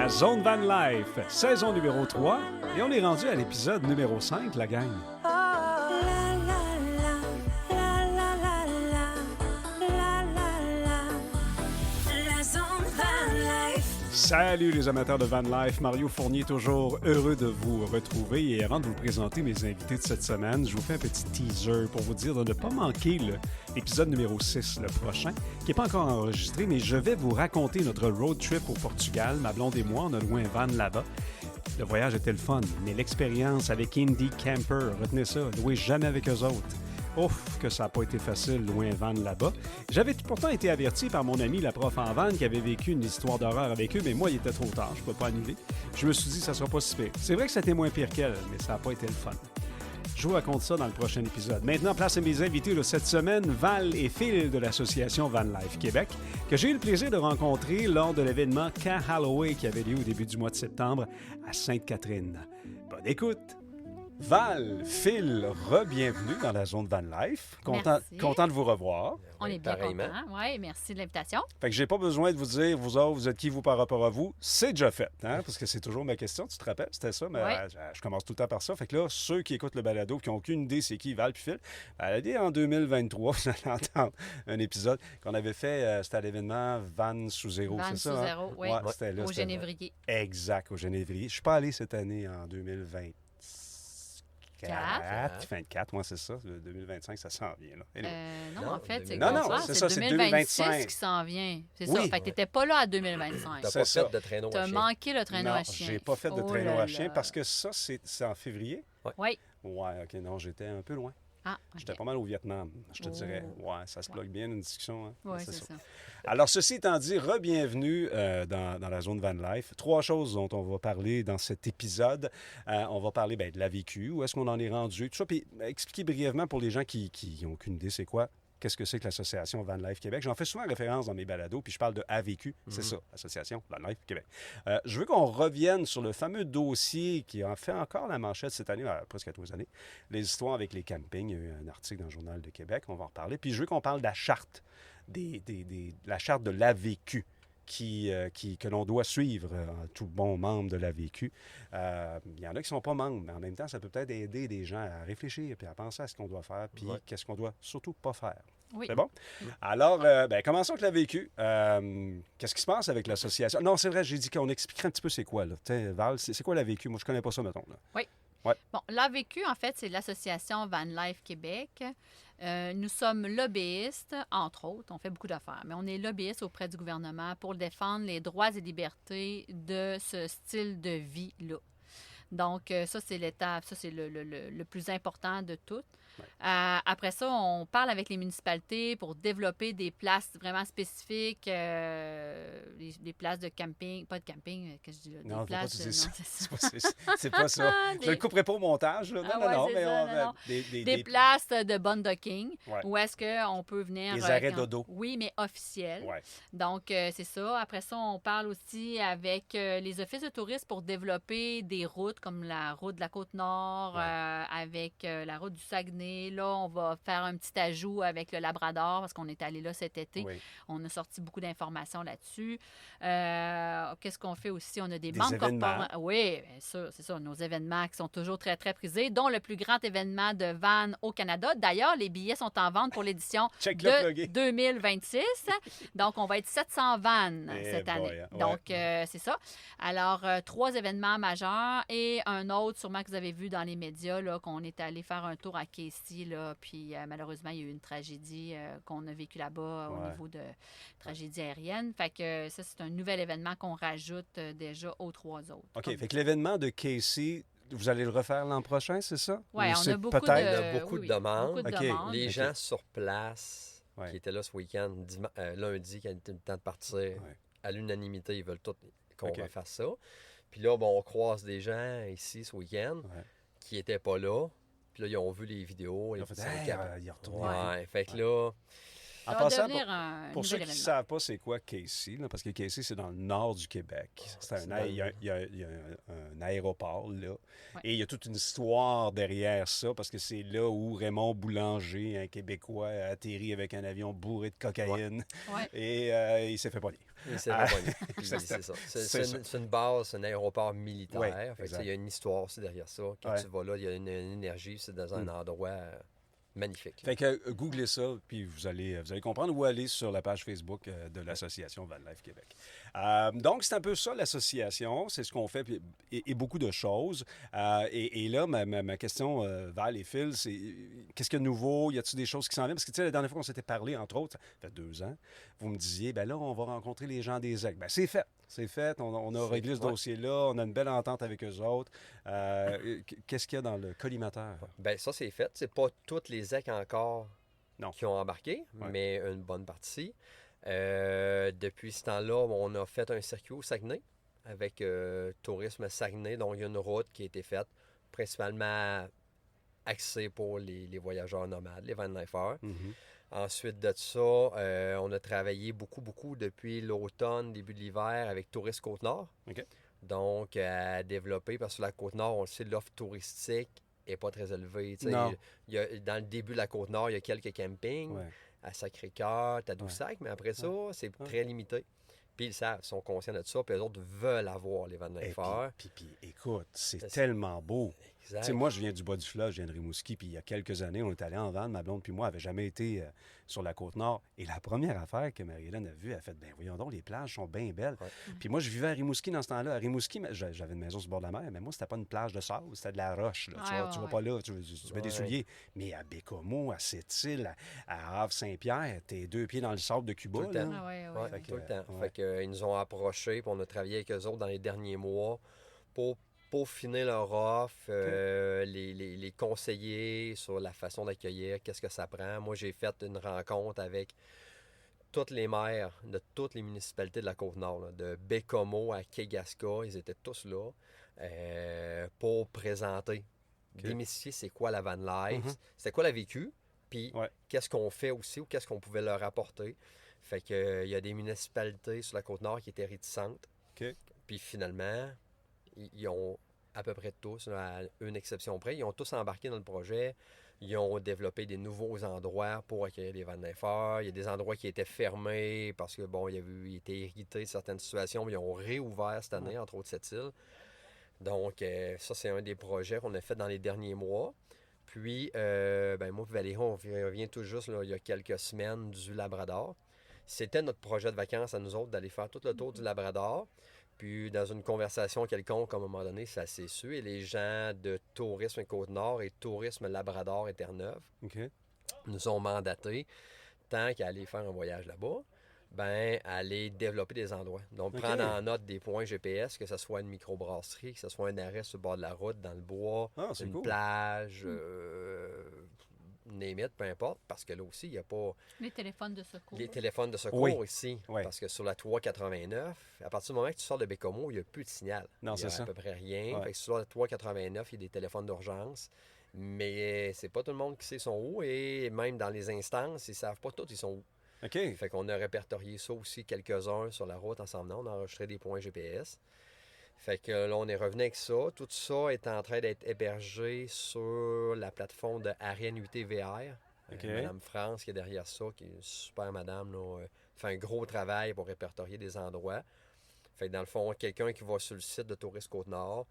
La Zone Van Life, saison numéro 3, et on est rendu à l'épisode numéro 5, la gang. Salut les amateurs de Van Life, Mario Fournier, toujours heureux de vous retrouver. Et avant de vous présenter mes invités de cette semaine, je vous fais un petit teaser pour vous dire de ne pas manquer l'épisode numéro 6, le prochain, qui n'est pas encore enregistré, mais je vais vous raconter notre road trip au Portugal. Ma blonde et moi, on a loué un van là-bas. Le voyage était le fun, mais l'expérience avec Indie Camper, retenez ça, louez jamais avec eux autres. Ouf, que ça n'a pas été facile, loin van là-bas. J'avais pourtant été averti par mon ami, la prof en van, qui avait vécu une histoire d'horreur avec eux, mais moi, il était trop tard, je ne peux pas annuler. Je me suis dit, ça ne sera pas si pire. C'est vrai que c'était moins pire qu'elle, mais ça n'a pas été le fun. Je vous raconte ça dans le prochain épisode. Maintenant, place à mes invités de cette semaine, Val et Phil de l'association Van Life Québec, que j'ai eu le plaisir de rencontrer lors de l'événement Camp Halloween qui avait lieu au début du mois de septembre à Sainte-Catherine. Bonne écoute! Val, Phil, re-bienvenue dans la zone Van Life. Content de vous revoir. On est bien contents. Oui, merci de l'invitation. Fait que j'ai pas besoin de vous dire, vous autres, vous êtes qui, vous, par rapport à vous. C'est déjà fait, hein? Parce que c'est toujours ma question. Tu te rappelles, c'était ça, mais je commence tout le temps par ça. Fait que là, ceux qui écoutent le balado, qui n'ont aucune idée c'est qui, Val puis Phil, en 2023, vous allez entendre un épisode qu'on avait fait, c'était à l'événement Van sous zéro, Van c'est ça? sous zéro, oui. Ouais, c'était là, au Génévrier. Exact, au Génévrier. Je suis pas allé cette année en 2020. 24, moi, c'est ça. 2025, ça s'en vient. Là. Non, en fait, c'est ça, c'est 2025 qui s'en vient. C'est oui. ça. Fait que tu n'étais pas là à 2025. Tu n'as pas fait de traîneau à chien. Tu as manqué le traîneau à chien. Non, j'ai pas fait de traîneau à chien parce que ça, c'est en février. Oui. Ouais, OK, non, j'étais un peu loin. Ah, okay. J'étais pas mal au Vietnam, je te dirais. Ouais, ça se bloque bien une discussion. Hein? Oui, c'est ça. Alors, ceci étant dit, re-bienvenue dans la zone Van Life. 3 choses dont on va parler dans cet épisode. On va parler de la vécu, où est-ce qu'on en est rendu, tout ça. Puis expliquer brièvement pour les gens qui n'ont aucune idée c'est quoi. Qu'est-ce que c'est que l'Association Van Life Québec? J'en fais souvent référence dans mes balados, puis je parle de AVQ, c'est ça, l'Association Van Life Québec. Je veux qu'on revienne sur le fameux dossier qui a fait encore la manchette cette année, presque à tous les années, les histoires avec les campings. Il y a eu un article dans le Journal de Québec, on va en reparler. Puis je veux qu'on parle de la charte, la charte de l'AVQ. Que l'on doit suivre, tout bon membre de l'AVQ. Il y en a qui ne sont pas membres, mais en même temps, ça peut peut-être aider des gens à réfléchir et à penser à ce qu'on doit faire, puis qu'est-ce qu'on doit surtout pas faire. Oui. C'est bon? Alors, commençons avec l'AVQ. Qu'est-ce qui se passe avec l'association? Non, c'est vrai, j'ai dit qu'on expliquerait un petit peu c'est quoi, là. Val, c'est quoi l'AVQ? Moi, je connais pas ça, mettons. Là. Oui. Ouais. Bon, l'AVQ, en fait, c'est l'Association Van Life Québec. Nous sommes lobbyistes, entre autres. On fait beaucoup d'affaires, mais on est lobbyistes auprès du gouvernement pour défendre les droits et libertés de ce style de vie-là. Donc, ça, c'est l'étape, ça, c'est le plus important de tout. Ouais. Après ça, on parle avec les municipalités pour développer des places vraiment spécifiques, des places de camping, pas de camping, qu'est-ce que je dis là? Des non, places, pas c'est pas ça. Je ne le couperai pas au montage. Là. Non, mais des places de boondocking, ouais. Où est-ce qu'on peut venir... Des arrêts dodo. Oui, mais officiels. Ouais. Donc, c'est ça. Après ça, on parle aussi avec les offices de tourisme pour développer des routes comme la route de la Côte-Nord, avec la route du Saguenay. Là, on va faire un petit ajout avec le Labrador parce qu'on est allé là cet été. Oui. On a sorti beaucoup d'informations là-dessus. Qu'est-ce qu'on fait aussi? On a des membres corporatifs. Oui, bien sûr, c'est ça. Nos événements qui sont toujours très, très prisés, dont le plus grand événement de van au Canada. D'ailleurs, les billets sont en vente pour l'édition de 2026. Donc, on va être 700 vannes cette année. Ouais. Donc, c'est ça. Alors, 3 événements majeurs et un autre, sûrement que vous avez vu dans les médias, là, qu'on est allé faire un tour à Casey. Là, puis malheureusement, il y a eu une tragédie qu'on a vécue là-bas au niveau de tragédie aérienne. Fait que ça, c'est un nouvel événement qu'on rajoute déjà aux 3 autres. OK. Fait que l'événement de Casey, vous allez le refaire l'an prochain, c'est ça? Oui, on a beaucoup de demandes. Beaucoup de demandes. Les gens sur place qui étaient là ce week-end, lundi, qui a été le temps de partir, à l'unanimité, ils veulent tous qu'on refasse ça. Puis là, on croise des gens ici ce week-end qui n'étaient pas là. Puis là, ils ont vu les vidéos. Ils ont fait « Hey, ils retournent. » Fait que là... En Ça va passant, devenir un pour ceux qui ne événement. savent pas c'est quoi Casey, là, parce que Casey, c'est dans le nord du Québec. Il y a un aéroport là. Ouais. Et il y a toute une histoire derrière ça, parce que c'est là où Raymond Boulanger, un Québécois, a atterri avec un avion bourré de cocaïne. Ouais. Et il s'est fait pogner. C'est ça. C'est une base, c'est un aéroport militaire. Ouais, Il y a une histoire aussi derrière ça. Quand tu vas là, il y a une énergie, c'est dans un endroit magnifique. Fait que googlez ça, puis vous allez comprendre, ou aller sur la page Facebook de l'Association Van Life Québec. Donc, c'est un peu ça, l'association. C'est ce qu'on fait, et beaucoup de choses. Et là, ma question, Val et Phil, c'est qu'est-ce qu'il y a de nouveau? Y a-t-il des choses qui s'en viennent? Parce que, tu sais, la dernière fois qu'on s'était parlé, entre autres, ça fait 2 ans, vous me disiez, ben là, on va rencontrer les gens des EC. Ben, c'est fait. C'est fait. On a réglé ce dossier-là. On a une belle entente avec eux autres. Qu'est-ce qu'il y a dans le collimateur? Ben ça, c'est fait. C'est pas toutes les EC encore qui ont embarqué, mais une bonne partie. Depuis ce temps-là, on a fait un circuit au Saguenay avec Tourisme Saguenay. Donc, il y a une route qui a été faite principalement axée pour les voyageurs nomades, les van-lifers. Ensuite de ça, on a travaillé beaucoup depuis l'automne, début de l'hiver avec Tourisme Côte-Nord. Donc, à développer, parce que sur la Côte-Nord, on le sait, l'offre touristique n'est pas très élevée. Dans le début de la Côte-Nord, il y a quelques campings. À Sacré-Cœur, Tadoussac, mais après ça, c'est très limité. Puis ils savent, ils sont conscients de ça, puis eux autres veulent avoir les van-lifers. Puis écoute, c'est tellement beau. Exact. Tu sais, moi, je viens du bas du fleuve, je viens de Rimouski, puis il y a quelques années, on est allé en van, ma blonde puis moi n'avait jamais été sur la Côte-Nord. Et la première affaire que Marie-Hélène a vue, elle a fait, ben voyons donc, les plages sont bien belles. Puis moi, je vivais à Rimouski dans ce temps-là. À Rimouski, j'avais une maison sur le bord de la mer, mais moi, c'était pas une plage de sable, c'était de la roche. Là. Tu vas pas là, tu mets des souliers. Mais à Bécomo, à Sept-Îles, à Havre-Saint-Pierre, t'es 2 pieds dans le sable de Cuba. Tout le temps. Tout le temps. Fait qu'ils nous ont approchés, puis on a travaillé avec eux autres dans les derniers mois pour peaufiner leur offre, les conseiller sur la façon d'accueillir, qu'est-ce que ça prend. Moi, j'ai fait une rencontre avec toutes les maires de toutes les municipalités de la Côte-Nord, là, de Bécomo à Kegaska, ils étaient tous là pour présenter, démystifier c'est quoi la van life, c'est quoi la vécu, puis qu'est-ce qu'on fait aussi ou qu'est-ce qu'on pouvait leur apporter. Fait que il y a des municipalités sur la Côte-Nord qui étaient réticentes. Puis finalement, ils ont à peu près tous, à une exception près, ils ont tous embarqué dans le projet. Ils ont développé des nouveaux endroits pour accueillir les van-lifers. Il y a des endroits qui étaient fermés parce que, bon, ils étaient irrités de certaines situations, mais ils ont réouvert cette année, entre autres cette île. Donc, ça, c'est un des projets qu'on a fait dans les derniers mois. Puis, moi et Valérie, on revient tout juste, là, il y a quelques semaines, du Labrador. C'était notre projet de vacances à nous autres d'aller faire tout le tour du Labrador. Puis, dans une conversation quelconque, à un moment donné, ça s'est su. Et les gens de Tourisme Côte-Nord et Tourisme Labrador et Terre-Neuve nous ont mandatés, tant qu'à aller faire un voyage là-bas, aller développer des endroits. Donc, prendre en note des points GPS, que ce soit une microbrasserie, que ce soit un arrêt sur le bord de la route, dans le bois, une plage, limite, peu importe, parce que là aussi, il n'y a pas... Les téléphones de secours. Les téléphones de secours ici, parce que sur la 389, à partir du moment que tu sors de Bécomo, il n'y a plus de signal. Non, il n'y a à peu près rien. Fait que sur la 389, il y a des téléphones d'urgence, mais c'est pas tout le monde qui sait sont où, et même dans les instances, ils ne savent pas tous ils sont où. Fait qu'on a répertorié ça aussi, quelques-uns sur la route ensemble. On a enregistré des points GPS. Fait que là, on est revenu avec ça. Tout ça est en train d'être hébergé sur la plateforme de Ariane UTVR. Madame France qui est derrière ça, qui est une super madame, là, fait un gros travail pour répertorier des endroits. Fait que dans le fond, quelqu'un qui va sur le site de Tourisme Côte-Nord,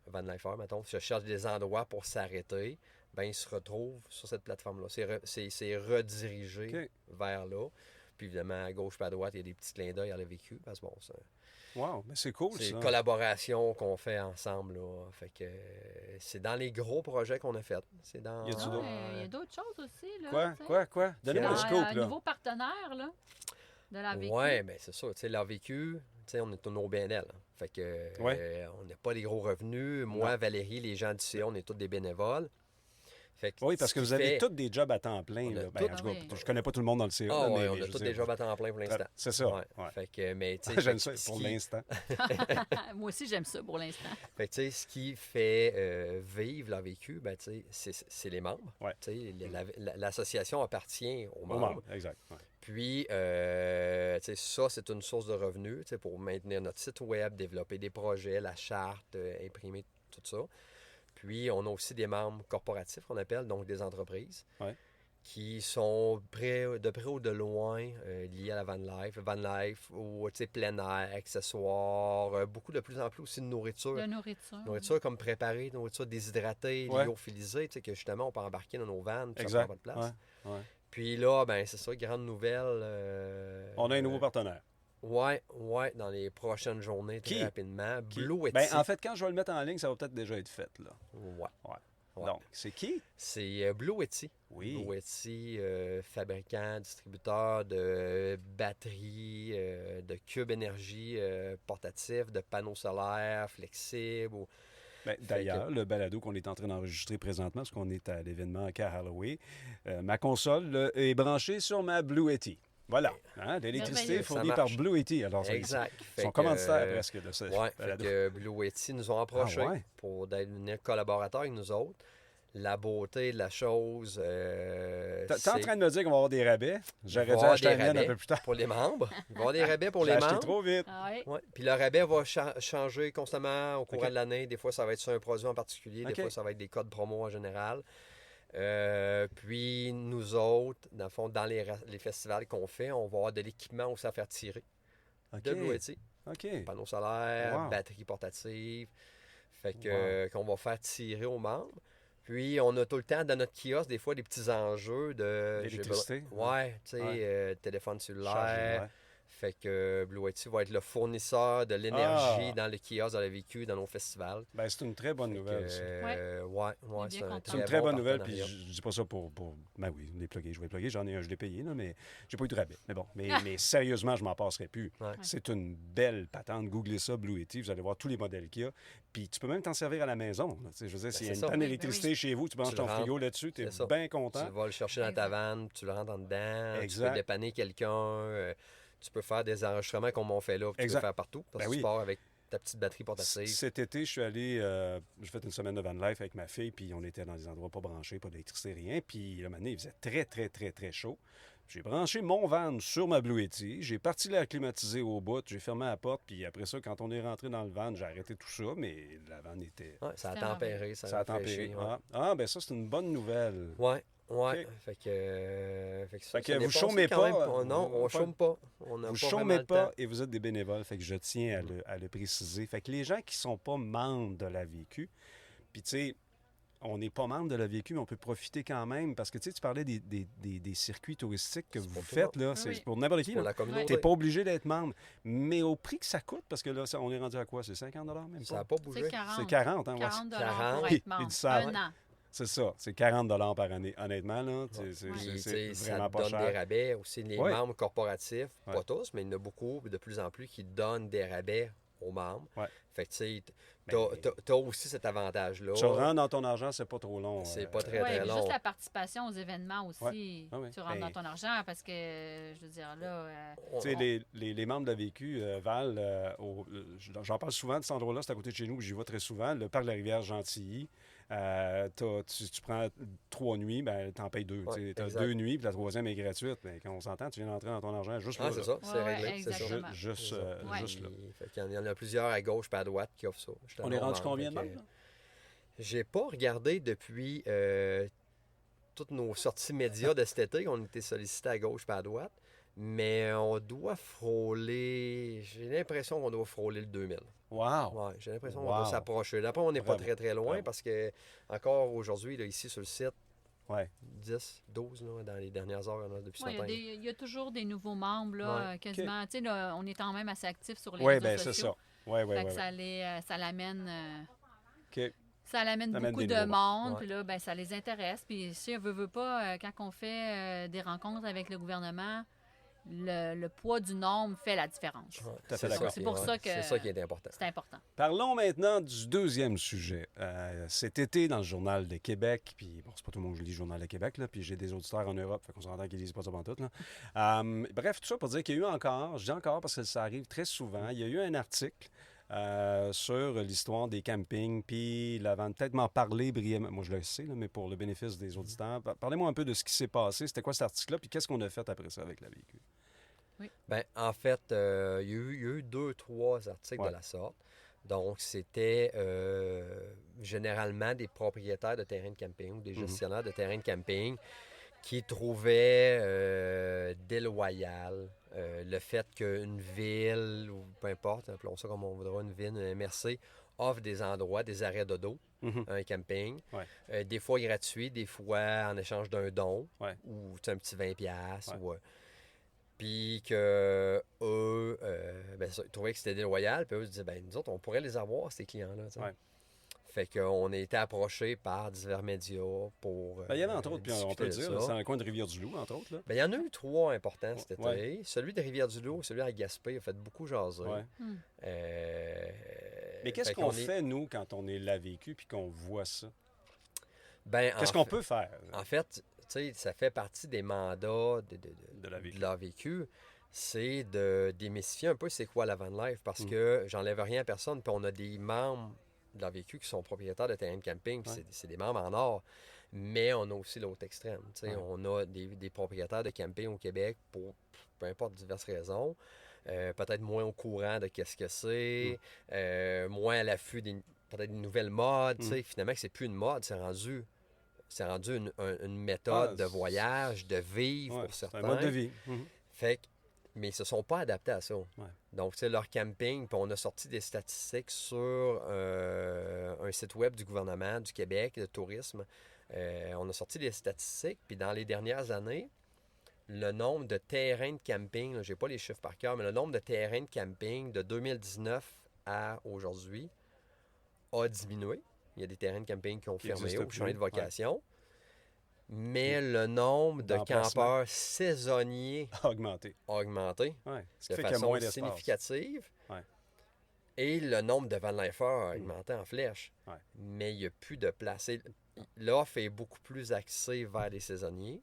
Van Lifer, mettons, se cherche des endroits pour s'arrêter, il se retrouve sur cette plateforme-là. C'est redirigé vers là. Puis évidemment, à gauche et à droite, il y a des petits clins d'œil à la vécu. Parce que bon, wow, mais c'est cool, c'est ça. une collaboration qu'on fait ensemble, là. Fait que c'est dans les gros projets qu'on a fait. C'est dans... Il y a d'autres choses aussi, là. Quoi? Donnez-moi le scoop, là. Un nouveau partenaire, là, de la vécu. Oui, bien c'est ça. Tu sais, la vécu, on est au BNL. Fait que on n'a pas des gros revenus. Moi, Valérie, les gens d'ici, on est tous des bénévoles. Oui, parce que vous avez tous des jobs à temps plein. Là. Je connais pas tout le monde dans le CA. On a tous des jobs à temps plein pour l'instant. C'est ça. Fait que, mais, j'aime ça pour l'instant. Moi aussi, j'aime ça pour l'instant. Fait que, ce qui fait vivre la vécu, c'est les membres. L'association appartient aux membres. Exact. Puis, ça, c'est une source de revenus pour maintenir notre site web, développer des projets, la charte, imprimer tout ça. Puis, on a aussi des membres corporatifs, qu'on appelle, donc des entreprises, qui sont de près ou de loin liés à la van life ou plein air, accessoires, beaucoup de plus en plus aussi de nourriture. De nourriture. Nourriture comme préparée, nourriture déshydratée, lyophilisée, que justement, on peut embarquer dans nos vannes, puis ça prend pas de place. Ouais. Puis là, ben c'est ça, grande nouvelle. On a un nouveau partenaire. Ouais, dans les prochaines journées, très rapidement. Blue Etsy. Ben, en fait, quand je vais le mettre en ligne, ça va peut-être déjà être fait, là. Ouais. Donc, c'est qui? C'est Blue Etsy. Oui. Blue Etsy, fabricant, distributeur de batteries, de cubes énergie portatifs, de panneaux solaires flexibles. D'ailleurs, le balado qu'on est en train d'enregistrer présentement, parce qu'on est à l'événement Car Halloween, ma console est branchée sur ma Blue Etsy. Voilà, l'électricité fournie par Blue Etsy. Alors, exact. Ils sont commanditaires presque de ça. Blue Etsy nous ont approchés pour devenir collaborateurs avec nous autres. La beauté de la chose. T'es en train de me dire qu'on va avoir des rabais? J'aurais dû acheter la mienne un peu plus tard. Pour les membres. Il va y avoir des rabais pour les membres. J'ai acheté trop vite. Puis le rabais va changer constamment au cours de l'année. Des fois, ça va être sur un produit en particulier. Des fois, ça va être des codes promo en général. Puis nous autres, dans le fond, dans les festivals qu'on fait, on va avoir de l'équipement aussi à faire tirer de Blue Etsy. Panneaux solaires, batteries portatives. Fait que qu'on va faire tirer aux membres. Puis on a tout le temps dans notre kiosque, des fois, des petits enjeux de... L'électricité. Téléphone cellulaire. Fait que Blue Etsy va être le fournisseur de l'énergie dans le kiosque, dans le véhicule, dans nos festivals. Ben, c'est une très bonne nouvelle, ça. C'est une très bonne nouvelle, puis je dis pas ça pour... Ben oui, les plugger, je vais plugger, j'en ai un, je l'ai payé, là, mais j'ai pas eu de rabais. Mais bon, mais sérieusement, je m'en passerai plus. C'est une belle patente. Googlez ça, Blue Etsy, vous allez voir tous les modèles qu'il y a. Puis tu peux même t'en servir à la maison. Je veux dire, s'il y a une panne d'électricité chez vous, tu branches ton frigo là-dessus, tu es bien content. Tu vas le chercher dans ta vanne, tu le rentres en dedans, tu peux dépanner quelqu'un... Tu peux faire des enregistrements comme on fait là, puis tu peux faire partout. Parce que tu pars avec ta petite batterie portative. Cet été, je suis allé, j'ai fait une semaine de van life avec ma fille, puis on était dans des endroits pas branchés, pas d'électricité, rien. Puis le matin, il faisait très, très, très, très chaud. J'ai branché mon van sur ma Blue Etsy. J'ai parti l'air climatisé au bout. J'ai fermé la porte. Puis après ça, quand on est rentré dans le van, j'ai arrêté tout ça. Mais la van était... ça a tempéré. Ça a tempéré. Ben ça, c'est une bonne nouvelle. Ouais. Fait que vous chômez pas. Non, on chôme pas. Vous chômez pas et vous êtes des bénévoles. Fait que je tiens à le préciser. Fait que les gens qui sont pas membres de la VQ, puis tu sais, on n'est pas membre de la VQ, mais on peut profiter quand même. Parce que tu sais, tu parlais des circuits touristiques que vous faites, là. C'est pour n'importe qui. Tu n'es pas obligé d'être membre. Mais au prix que ça coûte, parce que là, on est rendu à quoi? C'est 50 même pas? Ça n'a pas bougé. C'est 40, hein? 40 pour être membre. Un an. C'est ça, c'est 40 par année. Honnêtement, là, c'est vraiment pas cher. Ça donne des rabais aussi. Les membres corporatifs, pas tous, mais il y en a beaucoup, de plus en plus, qui donnent des rabais aux membres. Fait que tu sais, t'as aussi cet avantage-là. Tu rentres dans ton argent, c'est pas trop long. C'est pas très long. Juste la participation aux événements aussi, tu rentres dans ton argent parce que, je veux dire, là... Tu sais, les membres de la VQ, Val, j'en parle souvent de cet endroit-là, c'est à côté de chez nous, j'y vais très souvent, le parc de la rivière Gentilly. Tu prends 3 nuits, ben t'en payes 2. Tu as 2 nuits, puis la troisième est gratuite. Mais quand on s'entend, tu viens d'entrer dans ton argent juste là. C'est ça, c'est réglé. Juste là. Il y en a plusieurs à gauche et à droite qui offrent ça. On est rendu combien de membres? J'ai pas regardé depuis toutes nos sorties médias de cet été. On était sollicités à gauche et à droite. Mais on doit frôler... J'ai l'impression qu'on doit frôler le 2000. Wow! Ouais, j'ai l'impression qu'on doit s'approcher. D'après, on n'est pas très, très loin parce que encore aujourd'hui, là, ici sur le site, 10, 12 là, dans les dernières heures depuis ce matin. Il y a toujours des nouveaux membres, là, quasiment. Tu sais, on est quand même assez actifs sur les réseaux sociaux. C'est ça. Ça l'amène... Okay. Ça l'amène beaucoup de monde, puis là, ben, ça les intéresse. Puis si on veut pas, quand on fait des rencontres avec le gouvernement, le poids du nombre fait la différence. C'est pour ça que c'est ça qui est important. C'est important. Parlons maintenant du deuxième sujet. Cet été, dans le Journal de Québec, puis bon, c'est pas tout le monde qui lit le Journal de Québec, là, puis j'ai des auditeurs en Europe, fait qu'on s'entend qu'ils lisent pas ça pantoute, là. Bref, tout ça pour dire qu'il y a eu encore, je dis encore parce que ça arrive très souvent, il y a eu un article sur l'histoire des campings, puis il avait peut-être m'en parler brièvement. Moi, je le sais, là, mais pour le bénéfice des auditeurs, parlez-moi un peu de ce qui s'est passé. C'était quoi cet article-là, puis qu'est-ce qu'on a fait après ça avec la véhicule? Oui. Ben, en fait, il y a eu 2-3 articles de la sorte. Donc, c'était généralement des propriétaires de terrains de camping ou des gestionnaires de terrains de camping qui trouvaient déloyal le fait qu'une ville, ou peu importe, appelons ça comme on voudra, une ville, une MRC, offre des endroits, des arrêts de dos, un camping, des fois gratuits, des fois en échange d'un don, ou un petit 20$. Puis que eux, ils trouvaient que c'était déloyal, puis eux se disaient, ben nous autres, on pourrait les avoir, ces clients-là. Fait qu'on a été approchés par divers médias pour. Il y en a entre autres, puis on peut le dire, c'est dans le coin de Rivière-du-Loup, entre autres. Là. Il y en a eu 3 importants cet été. Celui de Rivière-du-Loup, celui à Gaspé, a fait beaucoup jaser. Mais qu'est-ce qu'on fait, nous, quand on est là vécu puis qu'on voit ça? Qu'est-ce qu'on peut faire? En fait, ça fait partie des mandats de la vécu. C'est de démystifier un peu c'est quoi la van life, parce que j'enlève rien à personne, puis on a des membres de la vécu qui sont propriétaires de terrains de camping, c'est des membres en or, mais on a aussi l'autre extrême. On a des propriétaires de camping au Québec pour peu importe diverses raisons, peut-être moins au courant de qu'est-ce que c'est, moins à l'affût peut-être une nouvelle mode. Finalement, c'est plus une mode, c'est rendu une méthode de voyage, de vivre pour certains. C'est un mode de vie. Mais ils ne se sont pas adaptés à ça. Donc, c'est leur camping, puis on a sorti des statistiques sur un site web du gouvernement du Québec, de tourisme. On a sorti des statistiques, puis dans les dernières années, le nombre de terrains de camping, je n'ai pas les chiffres par cœur, mais le nombre de terrains de camping de 2019 à aujourd'hui a diminué. Il y a des terrains de camping qui ont fermé ou changé de vocation. Mais le nombre de campeurs saisonniers a augmenté. De façon significative. Et le nombre de van lifers a augmenté en flèche. Mais il n'y a plus de place. L'offre est beaucoup plus axée vers les saisonniers.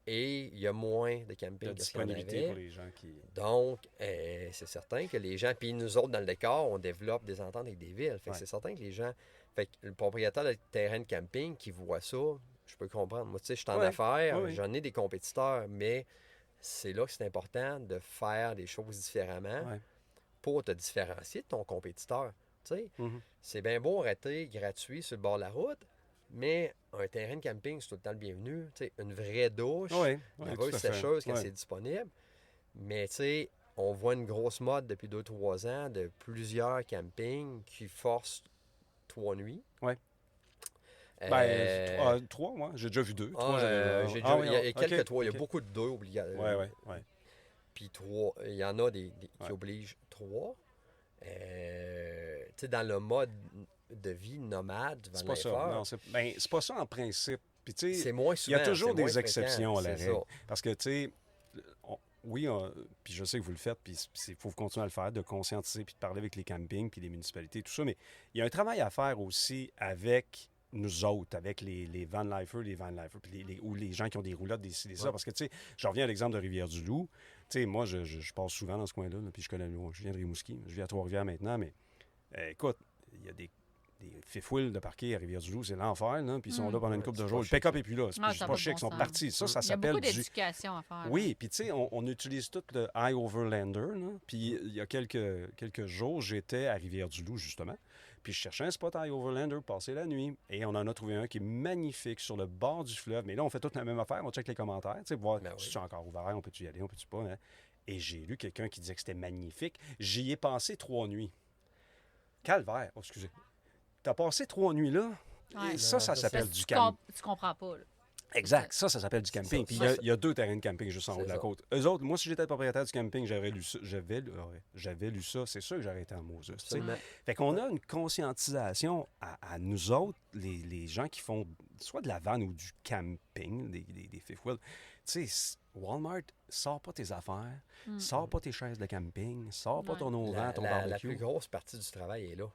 Et il y a moins de camping que ce qu'on avait. Pour les gens qui... Donc, c'est certain que les gens... Puis nous autres, dans le décor, on développe des ententes avec des villes. Fait que c'est certain que les gens... Fait que le propriétaire de terrain de camping qui voit ça... Je peux comprendre. Moi, tu sais, je suis en affaires, j'en ai des compétiteurs, mais c'est là que c'est important de faire des choses différemment pour te différencier de ton compétiteur. Tu sais, c'est bien beau arrêter gratuit sur le bord de la route, mais un terrain de camping, c'est tout le temps le bienvenu. Tu sais, une vraie douche, la vraie sécheuse quand c'est disponible. Mais tu sais, on voit une grosse mode depuis 2-3 ans de plusieurs campings qui forcent 3 nuits. 3, moi. J'ai déjà vu 2. Il y a quelques 3. Il y a beaucoup de 2 obligatoires. Puis 3, il y en a qui obligent 3. Tu sais, dans le mode de vie nomade, c'est pas ça. Non, c'est pas ça en principe. Puis tu sais, c'est moins souvent. Il y a toujours des exceptions à la règle. Parce que tu sais, puis je sais que vous le faites, puis il faut continuer à le faire, de conscientiser, puis de parler avec les campings, puis les municipalités, tout ça. Mais il y a un travail à faire aussi avec nous autres, avec les van lifers, puis ou les gens qui ont des roulottes, des ça. Parce que, tu sais, je reviens à l'exemple de Rivière-du-Loup. Tu sais, moi, je passe souvent dans ce coin-là, puis je viens de Rimouski. Je vis à Trois-Rivières maintenant, mais écoute, il y a des fifouilles de parquet à Rivière-du-Loup, c'est l'enfer, là, puis ils sont là pendant une couple de jours. Le pick-up est plus là. C'est pas chic, ils sont partis. Ça s'appelle beaucoup d'éducation à faire. Oui, puis tu sais, on utilise tout le High Overlander, là. Puis il y a quelques jours, j'étais à Rivière-du-Loup, justement. Puis je cherchais un spot High Overlander pour passer la nuit. Et on en a trouvé un qui est magnifique sur le bord du fleuve. Mais là, on fait toute la même affaire. On check les commentaires, tu sais, voir si c'est encore ouvert, on peut-tu y aller, on peut-tu pas. Hein? Et j'ai lu quelqu'un qui disait que c'était magnifique. J'y ai passé 3 nuits. Calvaire, excusez. T'as passé 3 nuits là? Et ça s'appelle du camping. Tu comprends pas, là. Exact. Ça s'appelle du camping. Puis il y a 2 terrains de camping juste en haut de la côte. Eux autres, moi, si j'étais propriétaire du camping, j'avais lu ça. C'est sûr que j'aurais été en Moses. Fait qu'on a une conscientisation à nous autres, les gens qui font soit de la vanne ou du camping, des fifth wheels. Tu sais, Walmart, sors pas tes affaires, sors pas tes chaises de camping, sors pas ton auvent, ton barbecue. La plus grosse partie du travail est là.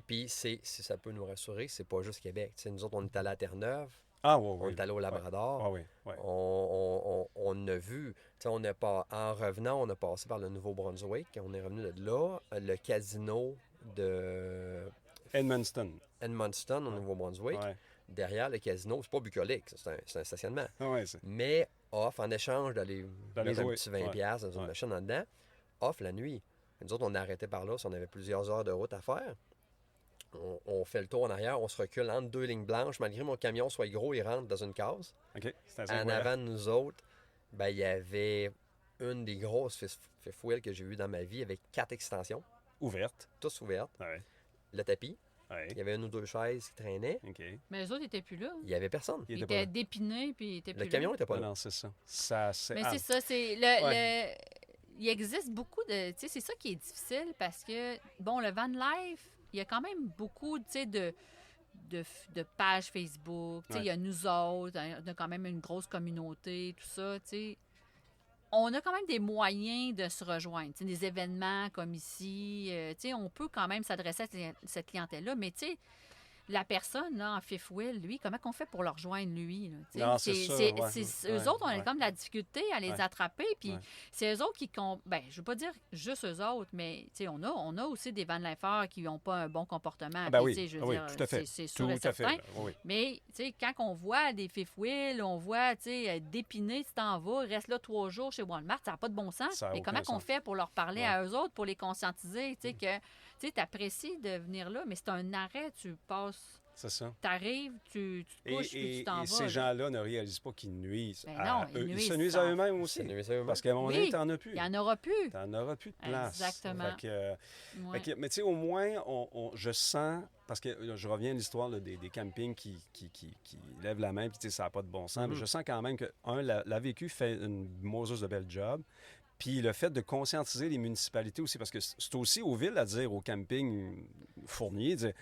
Puis si ça peut nous rassurer, c'est pas juste Québec. T'sais, nous autres, on est allé à Terre-Neuve. On est allé au Labrador. On a vu, en revenant, on a passé par le Nouveau-Brunswick. On est revenu de là. Le casino de Edmundston, au Nouveau-Brunswick. Ouais. Derrière le casino, c'est pas bucolique, c'est un stationnement. Ouais, Mais offre, en échange d'aller mettre un jouer. petit 20$ dans une machine en dedans, offre la nuit. Nous autres, on a arrêté par là, si on avait plusieurs heures de route à faire. On fait le tour en arrière, on se recule entre deux lignes blanches. Malgré que mon camion soit gros, il rentre dans une case. OK, c'est assez En incroyable. avant de nous autres, ben, il y avait une des grosses fifth wheels que j'ai vues dans ma vie avec 4 extensions, Ouverte. tous ouvertes. Ouais. Le tapis, Ouais. il y avait une ou deux chaises qui traînaient. OK. Mais les autres n'étaient plus là. Il n'y avait personne. Il Ils était pas étaient là. dépinés, puis ils étaient plus Le camion là. n'était pas là. Non, c'est ça. Ça, c'est... Mais ah, c'est ça, c'est il existe beaucoup de... Tu sais, c'est ça qui est difficile parce que, bon, le van life, il y a quand même beaucoup, tu sais, de pages Facebook. Tu sais, il y a nous autres, on a quand même une grosse communauté, tout ça, tu sais. On a quand même des moyens de se rejoindre. Tu sais, des événements comme ici, tu sais, on peut quand même s'adresser à cette clientèle-là, mais tu sais, la personne, là, en fifth wheel, lui, comment qu'on fait pour le rejoindre, lui? Là, tu sais? Non, c'est ça, ouais. Eux autres, on a Ouais. comme de la difficulté à les attraper, puis Ouais. c'est eux autres qui... Ben, je veux pas dire juste eux autres, mais tu sais, on a aussi des van lifers qui n'ont pas un bon comportement. Ah, ben Puis, oui, tu sais, je veux oui, dire, tout à fait. c'est sûr et Tout à fait. certain. Oui. Mais, tu sais, quand on voit des fifth wheels, on voit, tu sais, d'épiner, tu t'en vas, reste là 3 jours chez Walmart, ça n'a pas de bon sens. Ça a Mais aucun comment qu'on sens. fait pour leur parler Ouais. à eux autres, pour les conscientiser, tu sais, que, tu sais, t'apprécies de venir là, mais c'est un arrêt, tu passes, C'est ça. t'arrives, tu te couches, puis tu t'en vas. Ces là. gens-là ne réalisent pas qu'ils nuisent Ben à non, ils eux. Ils nuisent se nuisent à sans- eux-mêmes aussi. C'est nuit, ça, eux-mêmes. Parce qu'à un moment donné, Oui, t'en as plus. Il n'y en aura plus. T'en auras plus de place. Exactement. Fait que, Ouais. mais tu sais, au moins, je sens, parce que là, je reviens à l'histoire là, des campings qui lèvent la main, puis tu sais, ça n'a pas de bon sens. Mais je sens quand même que, la VQ fait une Moses de bel job. Puis le fait de conscientiser les municipalités aussi, parce que c'est aussi aux villes à dire, aux campings fourniers, dire,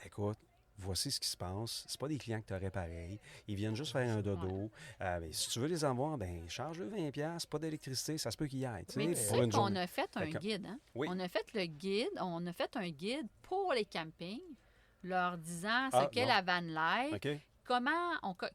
écoute, voici ce qui se passe. C'est pas des clients que tu aurais pareil. Ils viennent juste faire un dodo. Mais si tu veux les avoir, ben charge-le 20$, pas d'électricité, ça se peut qu'ils y aillent. Mais tu pour sais une qu'on journée. a fait un Fait que- guide, hein? Oui. On a fait un guide pour les campings, leur disant ce Ah, qu'est bon. la van life, OK?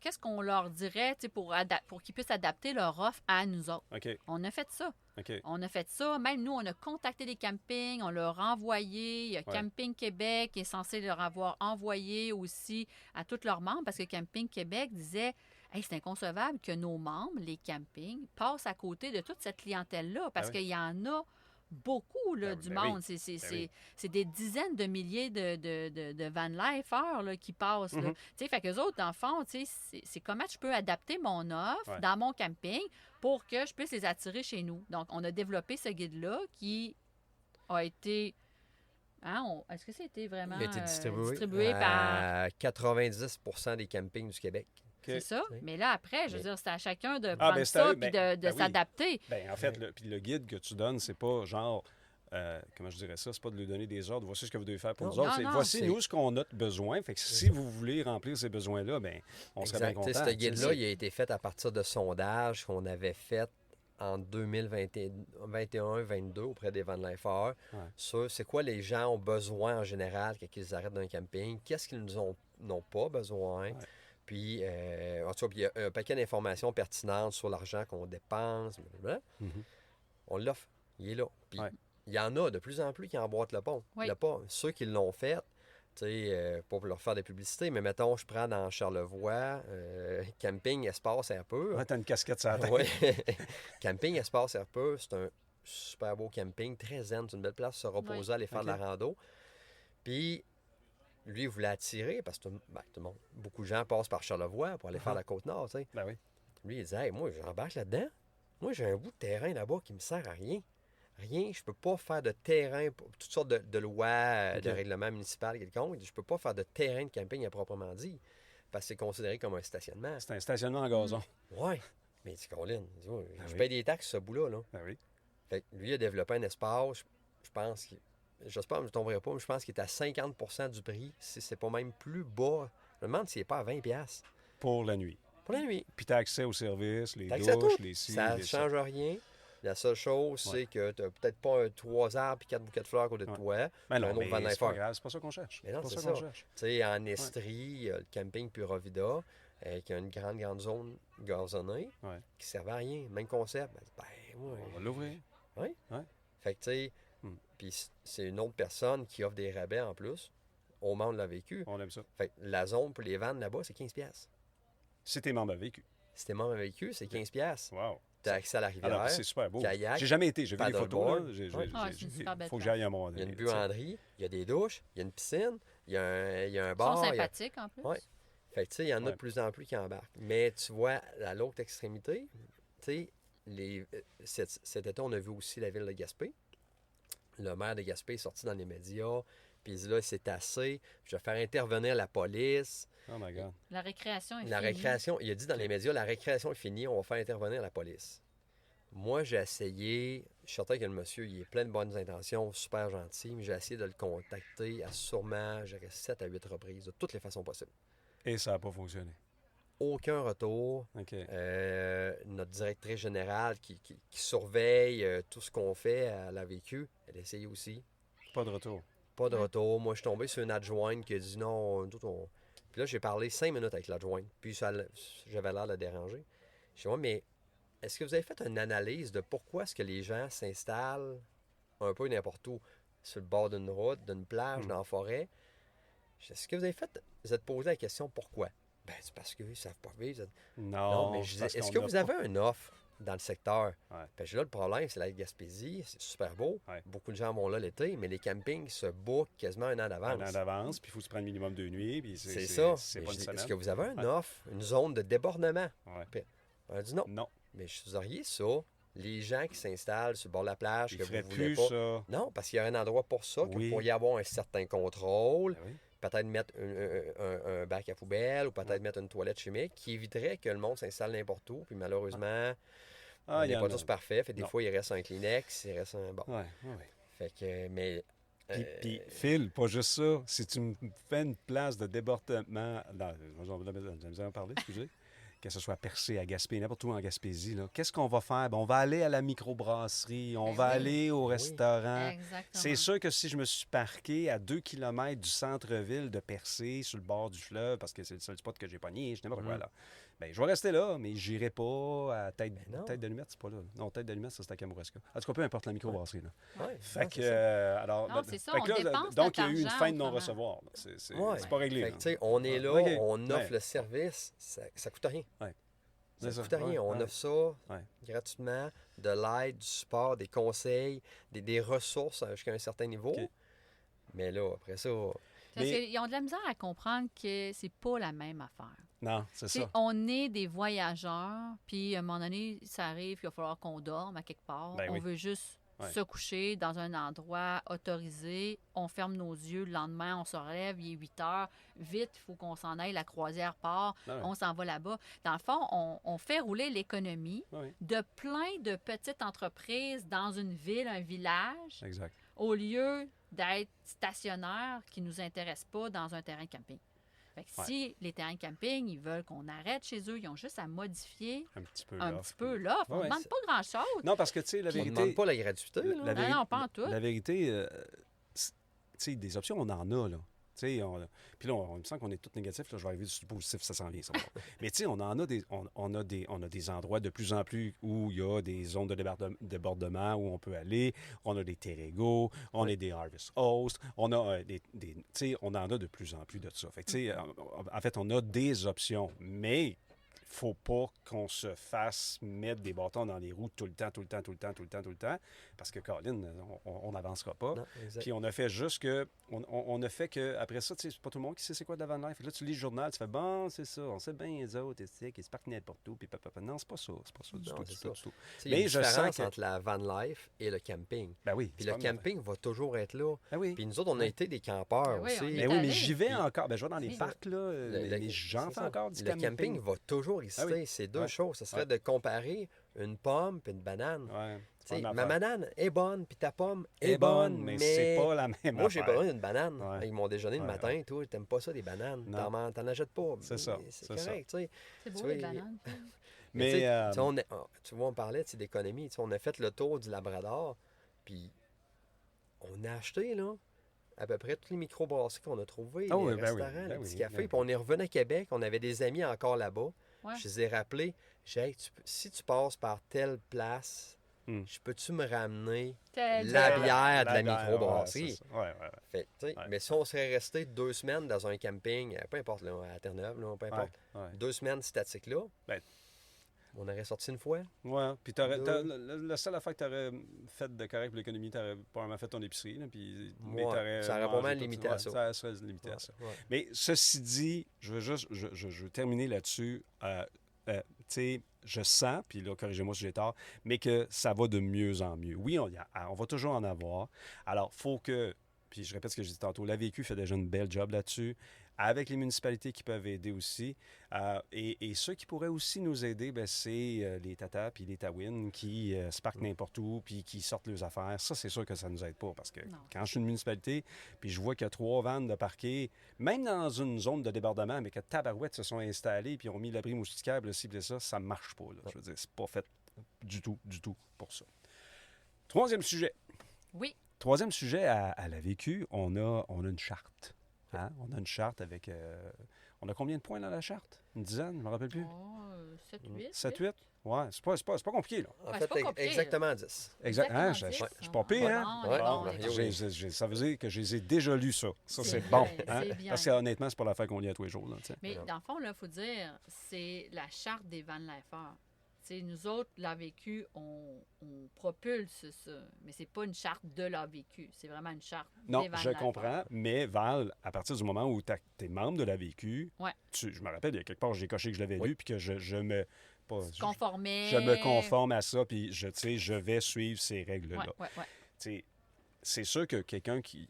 qu'est-ce qu'on leur dirait, tu sais, pour qu'ils puissent adapter leur offre à nous autres. OK. On a fait ça. OK. On a fait ça. Même nous, on a contacté des campings, on leur a envoyé. Il y a Ouais. Camping Québec qui est censé leur avoir envoyé aussi à tous leurs membres parce que Camping Québec disait hey, c'est inconcevable que nos membres, les campings, passent à côté de toute cette clientèle-là parce Ben oui. qu'il y en a beaucoup là, Ben du oui. monde. Ben oui. C'est des dizaines de milliers de van lifers là, qui passent. là. Mhm. Tu sais, fait qu'eux autres, dans le fond, tu sais, c'est comment je peux adapter mon offre Ouais. dans mon camping pour que je puisse les attirer chez nous. Donc, on a développé ce guide-là qui a été... Est-ce que c'était vraiment Il a été distribué par... à 90% des campings du Québec. C'est ça. Oui. Mais là, après, je veux Mais- dire, c'est à chacun de Ah, prendre ben, c'est à ça eux. puis Ben, de ben oui. s'adapter. Ben, en fait, puis le guide que tu donnes, c'est pas genre, comment je dirais ça, c'est pas de lui donner des ordres, voici ce que vous devez faire pour Non, nous autres. non, C'est non, voici c'est- nous ce qu'on a de besoin. Fait que si vous voulez remplir ces besoins-là, ben, on serait bien Exact. Tu sais, content. Ce guide-là, il a été fait à partir de sondages qu'on avait fait en 2021-22 auprès des Van Lifers sur c'est quoi les gens ont besoin en général quand ils arrêtent d'un camping, qu'est-ce qu'ils n'ont pas besoin. Puis, en tout cas, il y a un paquet d'informations pertinentes sur l'argent qu'on dépense. Blablabla. Mhm. On l'offre. Il est là. Puis, Ouais. il y en a de plus en plus qui emboîtent le pont. Oui. Ceux qui l'ont fait, tu sais, pour leur faire des publicités, mais mettons, je prends dans Charlevoix, Camping Espace Airpur. Ouais, t'as une casquette sur la tête. Ouais. Camping Espace Airpur, c'est un super beau camping, très zen, c'est une belle place pour se reposer, aller faire de la rando. Puis, lui, il voulait attirer, parce que tout le monde, beaucoup de gens passent par Charlevoix pour aller faire la Côte-Nord, tu sais. Ben oui. Lui, il disait, hey, moi, j'embarque là-dedans. Moi, j'ai un bout de terrain là-bas qui me sert à rien. Rien, je peux pas faire de terrain, pour toutes sortes de lois, de règlements municipaux quelconques. Je peux pas faire de terrain de camping à proprement dit, parce que c'est considéré comme un stationnement. C'est un stationnement en gazon. Ouais. Mais il dit, Colin, il dit, ouais, je oui. paye des taxes sur ce bout-là. Là. Ben oui. Fait que lui, il a développé un espace, je pense qu'il. J'espère que je ne tomberai pas, mais je pense qu'il est à 50% du prix, si c'est pas même plus bas. Je me demande s'il n'est pas à 20$ Pour la nuit. pour la nuit. Puis t'as accès aux services, les T'as accès à douches, tout. les ci, Ça ne les change rien. La seule chose, c'est que tu n'as peut-être pas 3 arbres et 4 bouquets de fleurs à côté de toi. Ben non, un autre mais Van c'est pas Lifer. grave, c'est pas ça qu'on cherche. Mais non, pas c'est ça qu'on ça. cherche. Tu sais, en Estrie, il y a le camping Pura Vida, qui a une grande zone gazonnée, Ouais. qui ne servait à rien. Même concept. Ben, ouais. On va l'ouvrir. Fait que, tu sais, Puis c'est une autre personne qui offre des rabais en plus aux membres de la vécu. On aime ça. Fait que la zone pour les vendre là-bas, c'est 15$. Si t'es membre à vécu. Si t'es membre à vécu, c'est 15$. Wow. Tu as accès à la rivière. Alors, c'est super beau. Kayak, J'ai jamais été. J'ai vu des photos. paddleboard. C'est une super belle Faut que place. j'aille à un moment Il y donné. a une buanderie, il y a des douches, il y a une piscine, il y a un Ils bar. sont sympathiques en plus. Ouais. Fait que, tu sais, il y en a de plus en plus qui embarquent. Mais tu vois, à l'autre extrémité, tu sais, cet été, on a vu aussi la ville de Gaspé. Le maire de Gaspé est sorti dans les médias, puis il dit là, c'est assez, je vais faire intervenir la police. Oh my God. La récréation est La finie. récréation, il a dit dans les médias, la récréation est finie, on va faire intervenir la police. Moi, j'ai essayé, je suis certain que le monsieur, il est plein de bonnes intentions, super gentil, mais j'ai essayé de le contacter à sûrement, je dirais, 7 à 8 reprises, de toutes les façons possibles. Et ça n'a pas fonctionné. Aucun retour. OK. Notre directrice générale qui surveille tout ce qu'on fait à la vécu, elle a essayé aussi. Pas de retour. Pas de retour. Moi, je suis tombé sur une adjointe qui a dit non. Puis là, j'ai parlé 5 minutes avec l'adjointe. Puis j'avais l'air de la déranger. Je dis, ouais, mais est-ce que vous avez fait une analyse de pourquoi est-ce que les gens s'installent un peu n'importe où, sur le bord d'une route, d'une plage, dans la forêt? Est-ce que vous avez posé la question pourquoi? Ben, c'est parce qu'ils ne savent pas vivre. Non, mais je disais, est-ce que vous avez une offre dans le secteur? Ben, là, le problème, c'est la Gaspésie, c'est super beau. Beaucoup de gens vont là l'été, mais les campings se bookent quasiment un an d'avance. Un an d'avance, puis il faut se prendre minimum 2 nuits. Puis c'est ça. C'est pas une semaine. Est-ce que vous avez une offre, une zone de débordement? Ouais. On a dit non. Non. Mais vous auriez ça, les gens qui s'installent sur le bord de la plage, Ils que vous feraient voulez plus pas. ça. Non, parce qu'il y aurait un endroit pour ça, qu'il pourrait y avoir un certain contrôle. Ben oui. Peut-être mettre un bac à poubelle ou peut-être mettre une toilette chimique qui éviterait que le monde s'installe n'importe où. Puis malheureusement, on n'est pas tous parfaits. Fait des fois, il reste un Kleenex, il reste un... Bon. Ouais. Fait que, mais... Puis, Phil, pas juste ça. Si tu me fais une place de débordement... J'ai en parler, excusez. Que ce soit Percé, à Gaspé, n'importe où en Gaspésie, là. Qu'est-ce qu'on va faire? Ben, on va aller à la microbrasserie, on va aller au restaurant. Exactement. C'est sûr que si je me suis parqué à 2 km du centre-ville de Percé, sur le bord du fleuve, parce que c'est le seul spot que j'ai pogné, je n'importe quoi, là. Ben, je vais rester là, mais j'irai pas à Tête de Lumette, c'est pas là. Non, Tête de Lumette, ça, c'est à Kamouraska. En tout cas, peu importe la microbrasserie, là. Fait que, alors... Non, c'est ça, fait que on là, dépense donc, il y a notre eu une argent fin de autrement. non-recevoir. C'est pas réglé. Fait là. que, tu sais, on est là, OK. on offre le service, ça coûte rien. Ça C'est coûte ça. rien. On offre ça gratuitement, de l'aide, du support, des conseils, des ressources jusqu'à un certain niveau. OK. Mais là, après ça... Parce qu'ils ont de la misère à comprendre que c'est pas la même affaire. Non, c'est ça. On est des voyageurs, puis à un moment donné, ça arrive qu'il va falloir qu'on dorme à quelque part. Ben on oui. veut juste se coucher dans un endroit autorisé. On ferme nos yeux. Le lendemain, on se relève, il est 8 heures. Vite, il faut qu'on s'en aille. La croisière part. On s'en va là-bas. Dans le fond, on fait rouler l'économie de plein de petites entreprises dans une ville, un village, Exact. au lieu d'être stationnaire qui ne nous intéresse pas dans un terrain de camping. Fait que si les terrains de camping, ils veulent qu'on arrête chez eux, ils ont juste à modifier un petit peu l'offre. On ne demande pas grand-chose. Non, parce que, tu sais, la On ne vérité... demande pas la gratuité. Là. Non, pas en tout. La vérité, tu sais, des options, on en a, là. Puis là, on me sent qu'on est tous négatifs. Là, je vais arriver sur le positif, ça s'en vient. Ça va. Mais tu sais, on a des endroits de plus en plus où il y a des zones de débordement où on peut aller. On a des Terrego, on a des Harvest Host. On a tu sais, on en a de plus en plus de ça. Fait que, tu sais, en fait, on a des options, mais faut pas qu'on se fasse mettre des bâtons dans les roues tout le temps, parce que, Colin, on n'avancera pas. Non, Puis on a fait juste que... On a fait que... Après ça, tu sais, c'est pas tout le monde qui sait c'est quoi de la van life. Là, tu lis le journal, tu fais, bon, c'est ça, on sait bien les autres, ils se parquent n'importe où, puis papa. Non, c'est pas ça. C'est pas ça du tout. Il y a une différence entre la van life et le camping. Ben oui. Puis le camping va toujours être là. Ben oui. Puis nous autres, on a été des campeurs aussi. Ben oui, mais j'y vais encore. Ben, je vais dans les parcs, là. J'en fais encore du camping. Le camping va toujours exister. C'est deux choses. Ça serait de comparer une pomme et une banane. Ma banane est bonne, puis ta pomme est bonne, mais c'est pas la même moi, j'ai besoin d'une banane. Avec mon déjeuner le matin, matin, toi, t'aimes pas ça, des bananes. T'en achètes pas. C'est ça. C'est correct, tu sais. C'est beau, les bananes. Mais tu vois, on parlait d'économie. On a fait le tour du Labrador, puis on a acheté, là, à peu près toutes les microbrasseries qu'on a trouvées, les restaurants, les petits cafés. Puis on est revenu à Québec, on avait des amis encore là-bas. Je les ai rappelés. Si tu passes par telle place, je peux-tu me ramener Telle la bière. bière de la bière, microbrasserie? Ouais. Fait, mais si on serait resté 2 semaines dans un camping, peu importe, là, à Terre-Neuve, là, peu importe, 2 semaines statiques là, Ben, on aurait sorti une fois. ouais. Puis la seule affaire que tu aurais faite de correct pour l'économie, tu aurais probablement fait ton épicerie. Là, puis, mais Ça aurait pas mal limité à ça. Ça serait limité à ça. Mais ceci dit, je veux terminer là-dessus. Tu sais, je sens, puis là, corrigez-moi si j'ai tort, mais que ça va de mieux en mieux. Oui, on va toujours en avoir. Alors, faut que, puis je répète ce que je dis tantôt, la VQ fait déjà une belle job là-dessus, avec les municipalités qui peuvent aider aussi. Et ceux qui pourraient aussi nous aider, ben, c'est les Tata puis les Tawin qui se parquent n'importe où puis qui sortent leurs affaires. Ça, c'est sûr que ça ne nous aide pas parce que quand je suis une municipalité puis je vois qu'il y a 3 vannes de parquet, même dans une zone de débordement, mais que tabarouettes se sont installées puis ont mis l'abri moustiquaire, le cible et ça ne marche pas. Là. Je veux dire, c'est pas fait du tout pour ça. Troisième sujet. Oui. Troisième sujet à la VQ, on a une charte. Hein? On a une charte avec... on a combien de points dans la charte? Une dizaine? Je ne me rappelle plus. 7, 8. 7, 8? Ouais, c'est pas compliqué, là. En fait, exactement 10. Exactement. Je suis pas pire, hein? Ça veut dire que je les ai déjà lus, ça. Ça, c'est bon. Hein? Parce que honnêtement, c'est pas l'affaire qu'on lit à tous les jours. Là, mais dans le fond, il faut dire, c'est la charte des van lifers. Nous autres, l'AVQ, on propulse ça, mais c'est pas une charte de l'AVQ, c'est vraiment une charte non, des van je lifers. comprends, mais Val, à partir du moment où tu es membre de l'AVQ, ouais. Je me rappelle, il y a quelque part, j'ai coché que je l'avais lu, puis que je me... conformais. Je me conforme à ça, puis je vais suivre ces règles-là. Ouais. C'est sûr que quelqu'un qui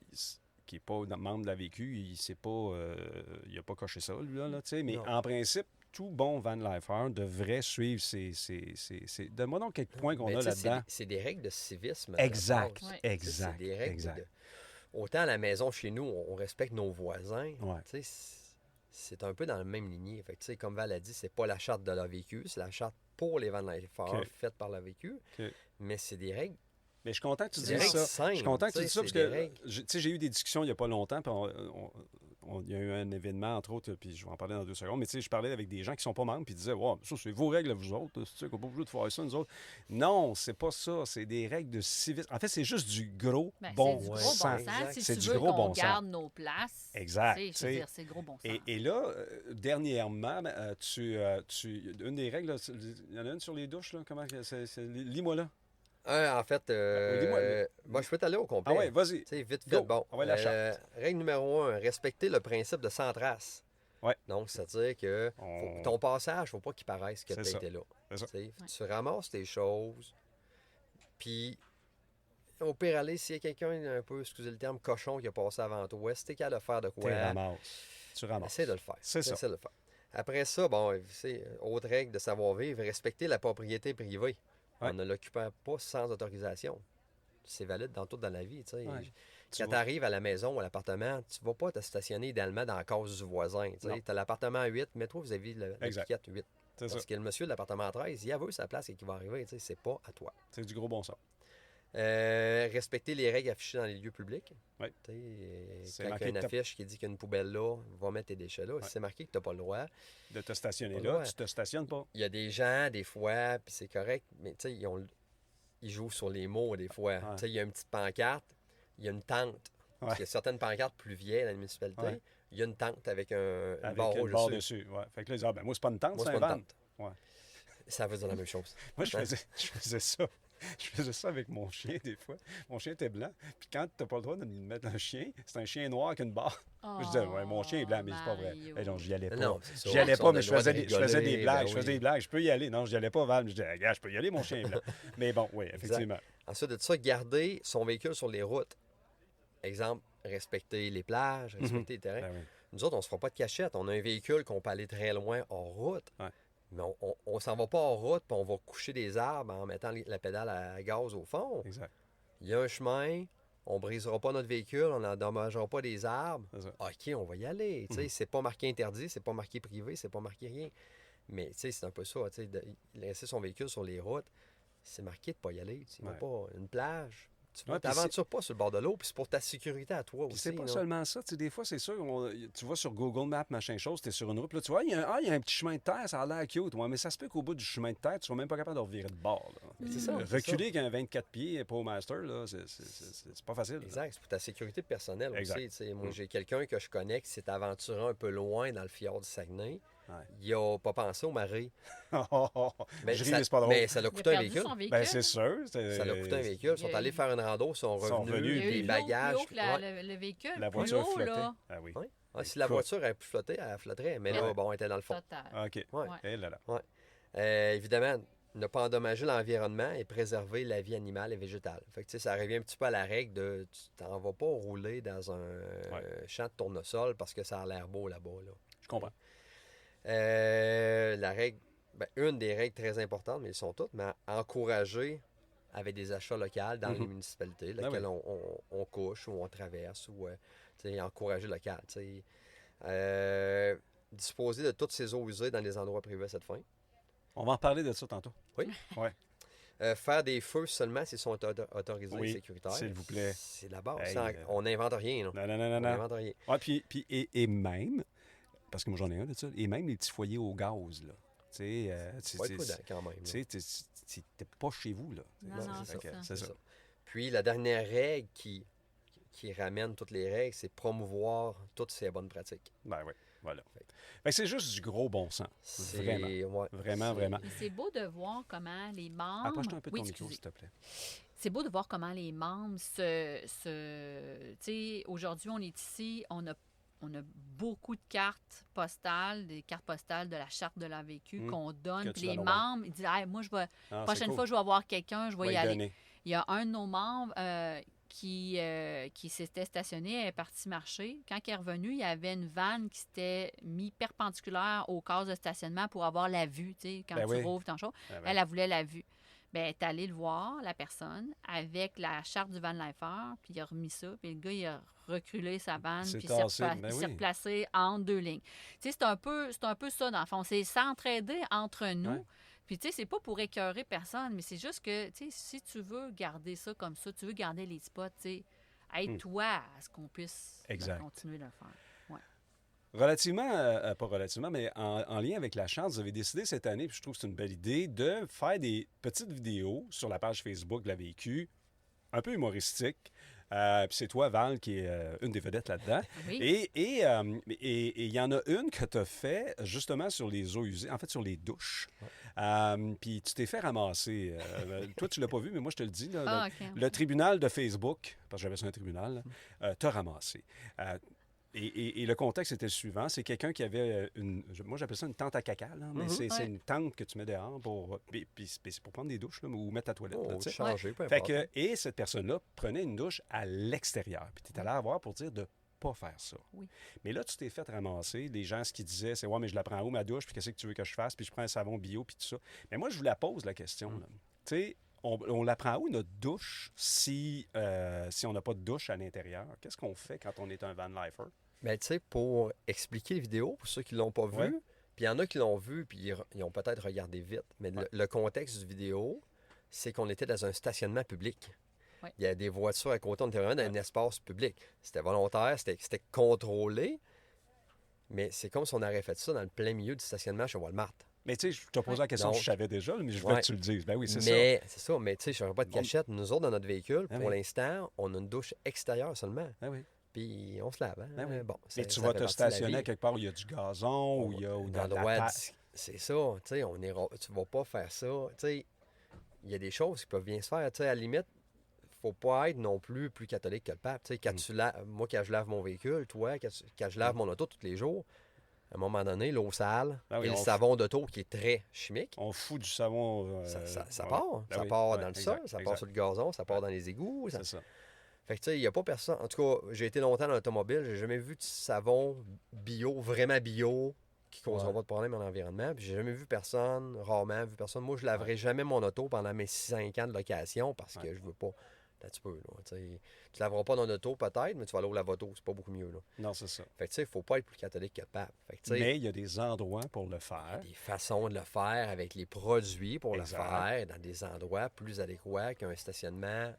n'est pas membre de l'AVQ, il n'a pas coché ça, lui, là, mais en principe, tout bon van lifer devrait suivre Donne-moi donc quelques points qu'on a là-dedans. C'est des règles de civisme. Exact. C'est des règles autant à la maison chez nous, on respecte nos voisins. Ouais. C'est un peu dans la même lignée. Fait, comme Val a dit, c'est pas la charte de l'AVQ, c'est la charte pour les van lifers faite par l'AVQ. Mais c'est des règles. Mais je suis content que tu dises ça. Je suis content que tu dises ça parce que j'ai eu des discussions il n'y a pas longtemps. Puis il y a eu un événement, entre autres, puis je vais en parler dans 2 secondes, mais je parlais avec des gens qui ne sont pas membres, puis ils disaient, wow, ça, c'est vos règles, vous autres, qu'on n'a pas besoin de faire ça, nous autres. Non, c'est pas ça, c'est des règles de civisme. En fait, c'est juste du gros bon sens. C'est du gros bon sens. Si tu veux qu'on garde nos places, exact. C'est gros bon sens. Et là, dernièrement, une des règles, il y en a une sur les douches, là, comment lis-moi là. En fait, moi, je peux t'aller au complet. Ah ouais, vas-y. Vite fait. Bon, la charte. Règle numéro 1, respecter le principe de sans trace. Ouais. Donc, c'est-à-dire que ton passage, il ne faut pas qu'il paraisse que tu as été là. Tu ramasses tes choses, puis au pire aller, s'il y a quelqu'un un peu, excusez le terme, cochon qui a passé avant toi, si tu es capable de faire de quoi, tu ramasses. Essaie de le faire. C'est ça. De le faire. Après ça, bon, c'est autre règle de savoir-vivre, respecter la propriété privée. En ne l'occupant pas sans autorisation. C'est valide dans tout dans la vie. Quand tu arrives à la maison ou à l'appartement, tu ne vas pas te stationner idéalement dans la case du voisin. Tu as l'appartement 8, mets-toi vis-à-vis de l'étiquette 8. Parce que le monsieur de l'appartement 13, il a vu sa place et qui va arriver. C'est pas à toi. C'est du gros bon sens. Respecter les règles affichées dans les lieux publics. Oui. Quand il y a une affiche qui dit qu'il y a une poubelle là, va mettre tes déchets là. Si c'est marqué que tu n'as pas le droit de te stationner là, tu te stationnes pas. Il y a des gens, des fois, puis c'est correct, mais ils jouent sur les mots des fois. Il y a une petite pancarte, il y a une tente. Parce qu'il y a certaines pancartes plus vieilles dans la municipalité. Il y a une tente avec une barre dessus. Fait que là, ils disent, moi, c'est pas une tente, c'est un van. Ça veut dire la même chose. Moi, je faisais ça. Je faisais ça avec mon chien, des fois. Mon chien était blanc. Puis quand tu n'as pas le droit de mettre un chien, c'est un chien noir avec une barre. Je disais, mon chien est blanc, mais c'est pas vrai. Non, j'y allais pas. J'y allais pas, mais je faisais des blagues. Je faisais des blagues. Je peux y aller. Non, j'y allais pas, Val. Je disais, regarde, je peux y aller, mon chien est blanc. Mais bon, oui, effectivement. Ensuite de ça, garder son véhicule sur les routes. Exemple, respecter les plages, respecter les terrains. Nous autres, on ne se fera pas de cachette. On a un véhicule qu'on peut aller très loin hors route. Mais on s'en va pas en route, puis on va coucher des arbres en mettant la pédale à gaz au fond. Exact. Il y a un chemin, on brisera pas notre véhicule, on n'endommagera pas des arbres. OK, on va y aller. C'est pas marqué interdit, c'est pas marqué privé, c'est pas marqué rien. Mais c'est un peu ça, de laisser son véhicule sur les routes, c'est marqué de pas y aller. Il n'y a pas une plage. Tu ne t'aventures pas sur le bord de l'eau, puis c'est pour ta sécurité à toi puis aussi. c'est pas seulement ça. Tu sais, des fois, c'est sûr, tu vois sur Google Maps, machin chose, tu es sur une route, là, tu vois, il y a un petit chemin de terre, ça a l'air cute. Ouais, mais ça se peut qu'au bout du chemin de terre, tu sois même pas capable de revirer de bord. C'est ça. Reculer avec un 24 pieds pour Master, là, c'est pas facile. Exact. C'est pour ta sécurité personnelle exact. aussi. Moi, j'ai quelqu'un que je connais qui s'est aventuré un peu loin dans le fjord du Saguenay. Ouais. Il n'a pas pensé au marée. Mais c'est pas drôle. Mais ça l'a coûté un véhicule. Ben, c'est sûr. Ça l'a coûté un véhicule. Ils sont allés faire une rando, ils sont revenus, les bagages. Le véhicule. La voiture plus haut, flottait. là. Ah oui. Ouais. Ouais, si la voiture avait pu flotter, elle flotterait. Mais là, bon, elle était dans le fond. OK. Ouais. Et là. Évidemment, ne pas endommager l'environnement et préserver la vie animale et végétale. Fait que, ça revient un petit peu à la règle de tu t'en vas pas rouler dans un champ de tournesol parce que ça a l'air beau là-bas. Là. Je comprends. La règle, une des règles très importantes, mais ils sont toutes, mais encourager avec des achats locaux dans les municipalités, lesquelles on couche ou on traverse, ou encourager local. Disposer de toutes ces eaux usées dans les endroits privés à cette fin. On va en parler de ça tantôt. Oui. Ouais. Faire des feux seulement s'ils sont autorisés et sécuritaires. S'il vous plaît. C'est la base. Hey, on n'invente rien. Là. Non. On n'invente rien. Ouais, puis et même, parce que moi j'en ai un de ça, et même les petits foyers au gaz, là. Tu sais, pas prudent quand même. Tu sais, t'es pas chez vous, là. Non, c'est ça. Puis la dernière règle qui ramène toutes les règles, c'est promouvoir toutes ces bonnes pratiques. Ben oui, voilà. Fait que c'est juste du gros bon sens. Vraiment. Vraiment. Et c'est beau de voir comment les membres... Approche-toi un peu de ton micro, s'il te plaît. C'est beau de voir comment les membres tu sais, aujourd'hui, on est ici, on a beaucoup de cartes postales, des cartes postales de la charte de la vécu qu'on donne. Puis les membres, ils disent, moi, la prochaine fois, je vais avoir quelqu'un, je vais y aller. Donner. Il y a un de nos membres qui s'était stationné, elle est partie marcher. Quand elle est revenue, il y avait une vanne qui s'était mise perpendiculaire aux cases de stationnement pour avoir la vue, tu sais, quand tu rouvres ton show. Elle voulait la vue. Bien, elle est allée le voir, la personne, avec la charte du van lifer, puis il a remis ça, puis le gars, il a reculé sa vanne, puis il s'est replacé entre deux lignes. Tu sais, c'est un peu ça, dans le fond. C'est s'entraider entre nous. Ouais. Puis, tu sais, c'est pas pour écœurer personne, mais c'est juste que, tu sais, si tu veux garder ça comme ça, tu veux garder les spots, tu sais, aide-toi à ce qu'on puisse continuer de le faire. Ouais. Relativement, pas relativement, mais en lien avec la charte, vous avez décidé cette année, puis je trouve que c'est une belle idée, de faire des petites vidéos sur la page Facebook de la VQ, un peu humoristiques. Puis c'est toi, Val, qui est une des vedettes là-dedans. Oui. Et il y en a une que tu as fait justement sur les eaux usées, en fait sur les douches. Puis tu t'es fait ramasser. Toi, tu l'as pas vu, mais moi, je te le dis. Là, le tribunal de Facebook, parce que j'avais ça un tribunal, t'a ramassé. Et le contexte était le suivant. C'est quelqu'un qui avait moi, j'appelle ça une tente à caca, là, mais c'est une tente que tu mets dehors puis c'est pour prendre des douches là, ou mettre ta toilette. Là, changer, peu importe. Et cette personne-là prenait une douche à l'extérieur. Puis tu es allé la voir pour dire de pas faire ça. Oui. Mais là, tu t'es fait ramasser. Les gens, ce qu'ils disaient, c'est « Ouais, mais je la prends où, ma douche? Puis qu'est-ce que tu veux que je fasse? Puis je prends un savon bio, puis tout ça. » Mais moi, je vous la pose, la question. Tu sais, on la prend où, notre douche, si on n'a pas de douche à l'intérieur? Qu'est-ce qu'on fait quand on est un van lifer? Bien, tu sais, pour expliquer les vidéos, pour ceux qui ne l'ont pas vu, puis il y en a qui l'ont vu, puis ils ont peut-être regardé vite, mais le contexte du vidéo, c'est qu'on était dans un stationnement public. Ouais. Il y a des voitures à côté, on était vraiment dans un espace public. C'était volontaire, c'était contrôlé, mais c'est comme si on aurait fait ça dans le plein milieu du stationnement chez Walmart. Mais tu sais, je te posé la question, je savais déjà, mais je voulais que tu le dises. Ben oui, c'est ça. Mais c'est ça, mais tu sais, je n'aurais pas de cachette. Nous autres, dans notre véhicule, pour l'instant, on a une douche extérieure seulement. Ah oui. Puis on se lave. Hein? Bon, et tu vas te stationner quelque part où il y a du gazon, où il y a dans la c'est ça, tu sais, tu vas pas faire ça. Tu sais, il y a des choses qui peuvent bien se faire. Tu sais, à la limite, faut pas être non plus catholique que le pape. Tu sais, quand moi, quand je lave mon véhicule, toi, quand je lave mon auto tous les jours, à un moment donné, l'eau sale et le savon d'auto qui est très chimique. On fout du savon. Ça part. Ça part dans le sol, ça part sur le gazon, ça part dans les égouts. C'est ça. Fait que tu sais, il n'y a pas personne. En tout cas, j'ai été longtemps dans l'automobile, j'ai jamais vu de savon bio, vraiment bio, qui causera pas de problème dans l'environnement. Puis j'ai jamais vu personne, rarement vu personne. Moi, je laverai jamais mon auto pendant mes 5 ans de location parce que je veux pas. Un petit peu, là. Tu laveras pas dans l'auto peut-être, mais tu vas aller au lave-auto, c'est pas beaucoup mieux, là. Non, c'est ça. Fait que tu sais, il faut pas être plus catholique que le pape. Fait que, mais il y a des endroits pour le faire. Des façons de le faire avec les produits pour le faire dans des endroits plus adéquats qu'un stationnement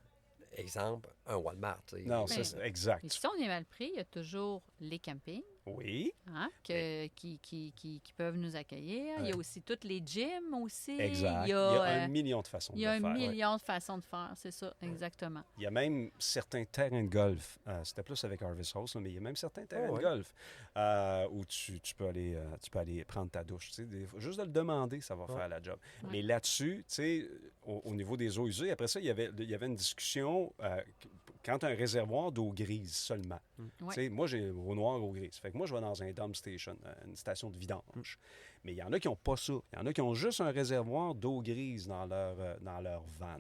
exemple, un Walmart. Non, c'est exact. Et si on est mal pris, il y a toujours les campings. Oui. Hein, qui peuvent nous accueillir. Il y a aussi toutes les gyms aussi. Exact. Il y a un million de façons de faire. Il y a un million de façons de faire, c'est ça, exactement. Il y a même certains terrains de golf. C'était plus avec Harvest House, mais il y a même certains terrains de golf où tu peux aller prendre ta douche. Juste de le demander, ça va faire la job. Ouais. Mais là-dessus, au niveau des eaux usées, après ça, il y avait une discussion quand un réservoir d'eau grise seulement. Moi, j'ai eau noire, eau grise. Fait que moi, je vais dans un dump station, une station de vidange. Mais il y en a qui n'ont pas ça. Il y en a qui ont juste un réservoir d'eau grise dans leur van.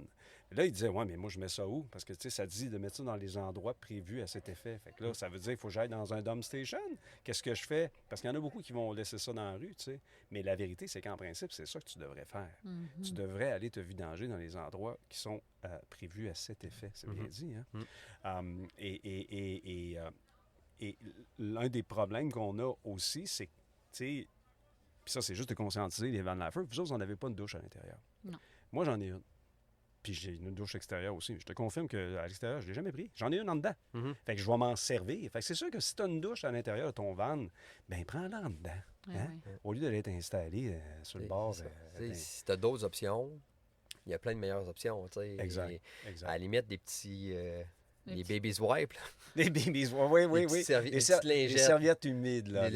Et là, ils disaient, ouais, mais moi, je mets ça où? Parce que, ça dit de mettre ça dans les endroits prévus à cet effet. Fait que là, ça veut dire qu'il faut que j'aille dans un dump station. Qu'est-ce que je fais? Parce qu'il y en a beaucoup qui vont laisser ça dans la rue, Mais la vérité, c'est qu'en principe, c'est ça que tu devrais faire. Mm-hmm. Tu devrais aller te vidanger dans les endroits qui sont prévus à cet effet. C'est bien dit, hein? Et l'un des problèmes qu'on a aussi, c'est que, puis ça, c'est juste de conscientiser les van lifers. Vous autres, vous n'en avez pas une douche à l'intérieur. Non. Moi, j'en ai une. Puis j'ai une douche extérieure aussi. Je te confirme qu'à l'extérieur, je ne l'ai jamais pris. J'en ai une en dedans. Mm-hmm. Fait que je vais m'en servir. Fait que c'est sûr que si tu as une douche à l'intérieur de ton van, bien, prends-la en dedans. Hein? Oui. Au lieu de l'être installée sur le bord. Si tu as d'autres options, il y a plein de meilleures options. Exact. À la limite, des petits... les babies wipes. Les babies wipes, oui. Les serviettes humides. Là,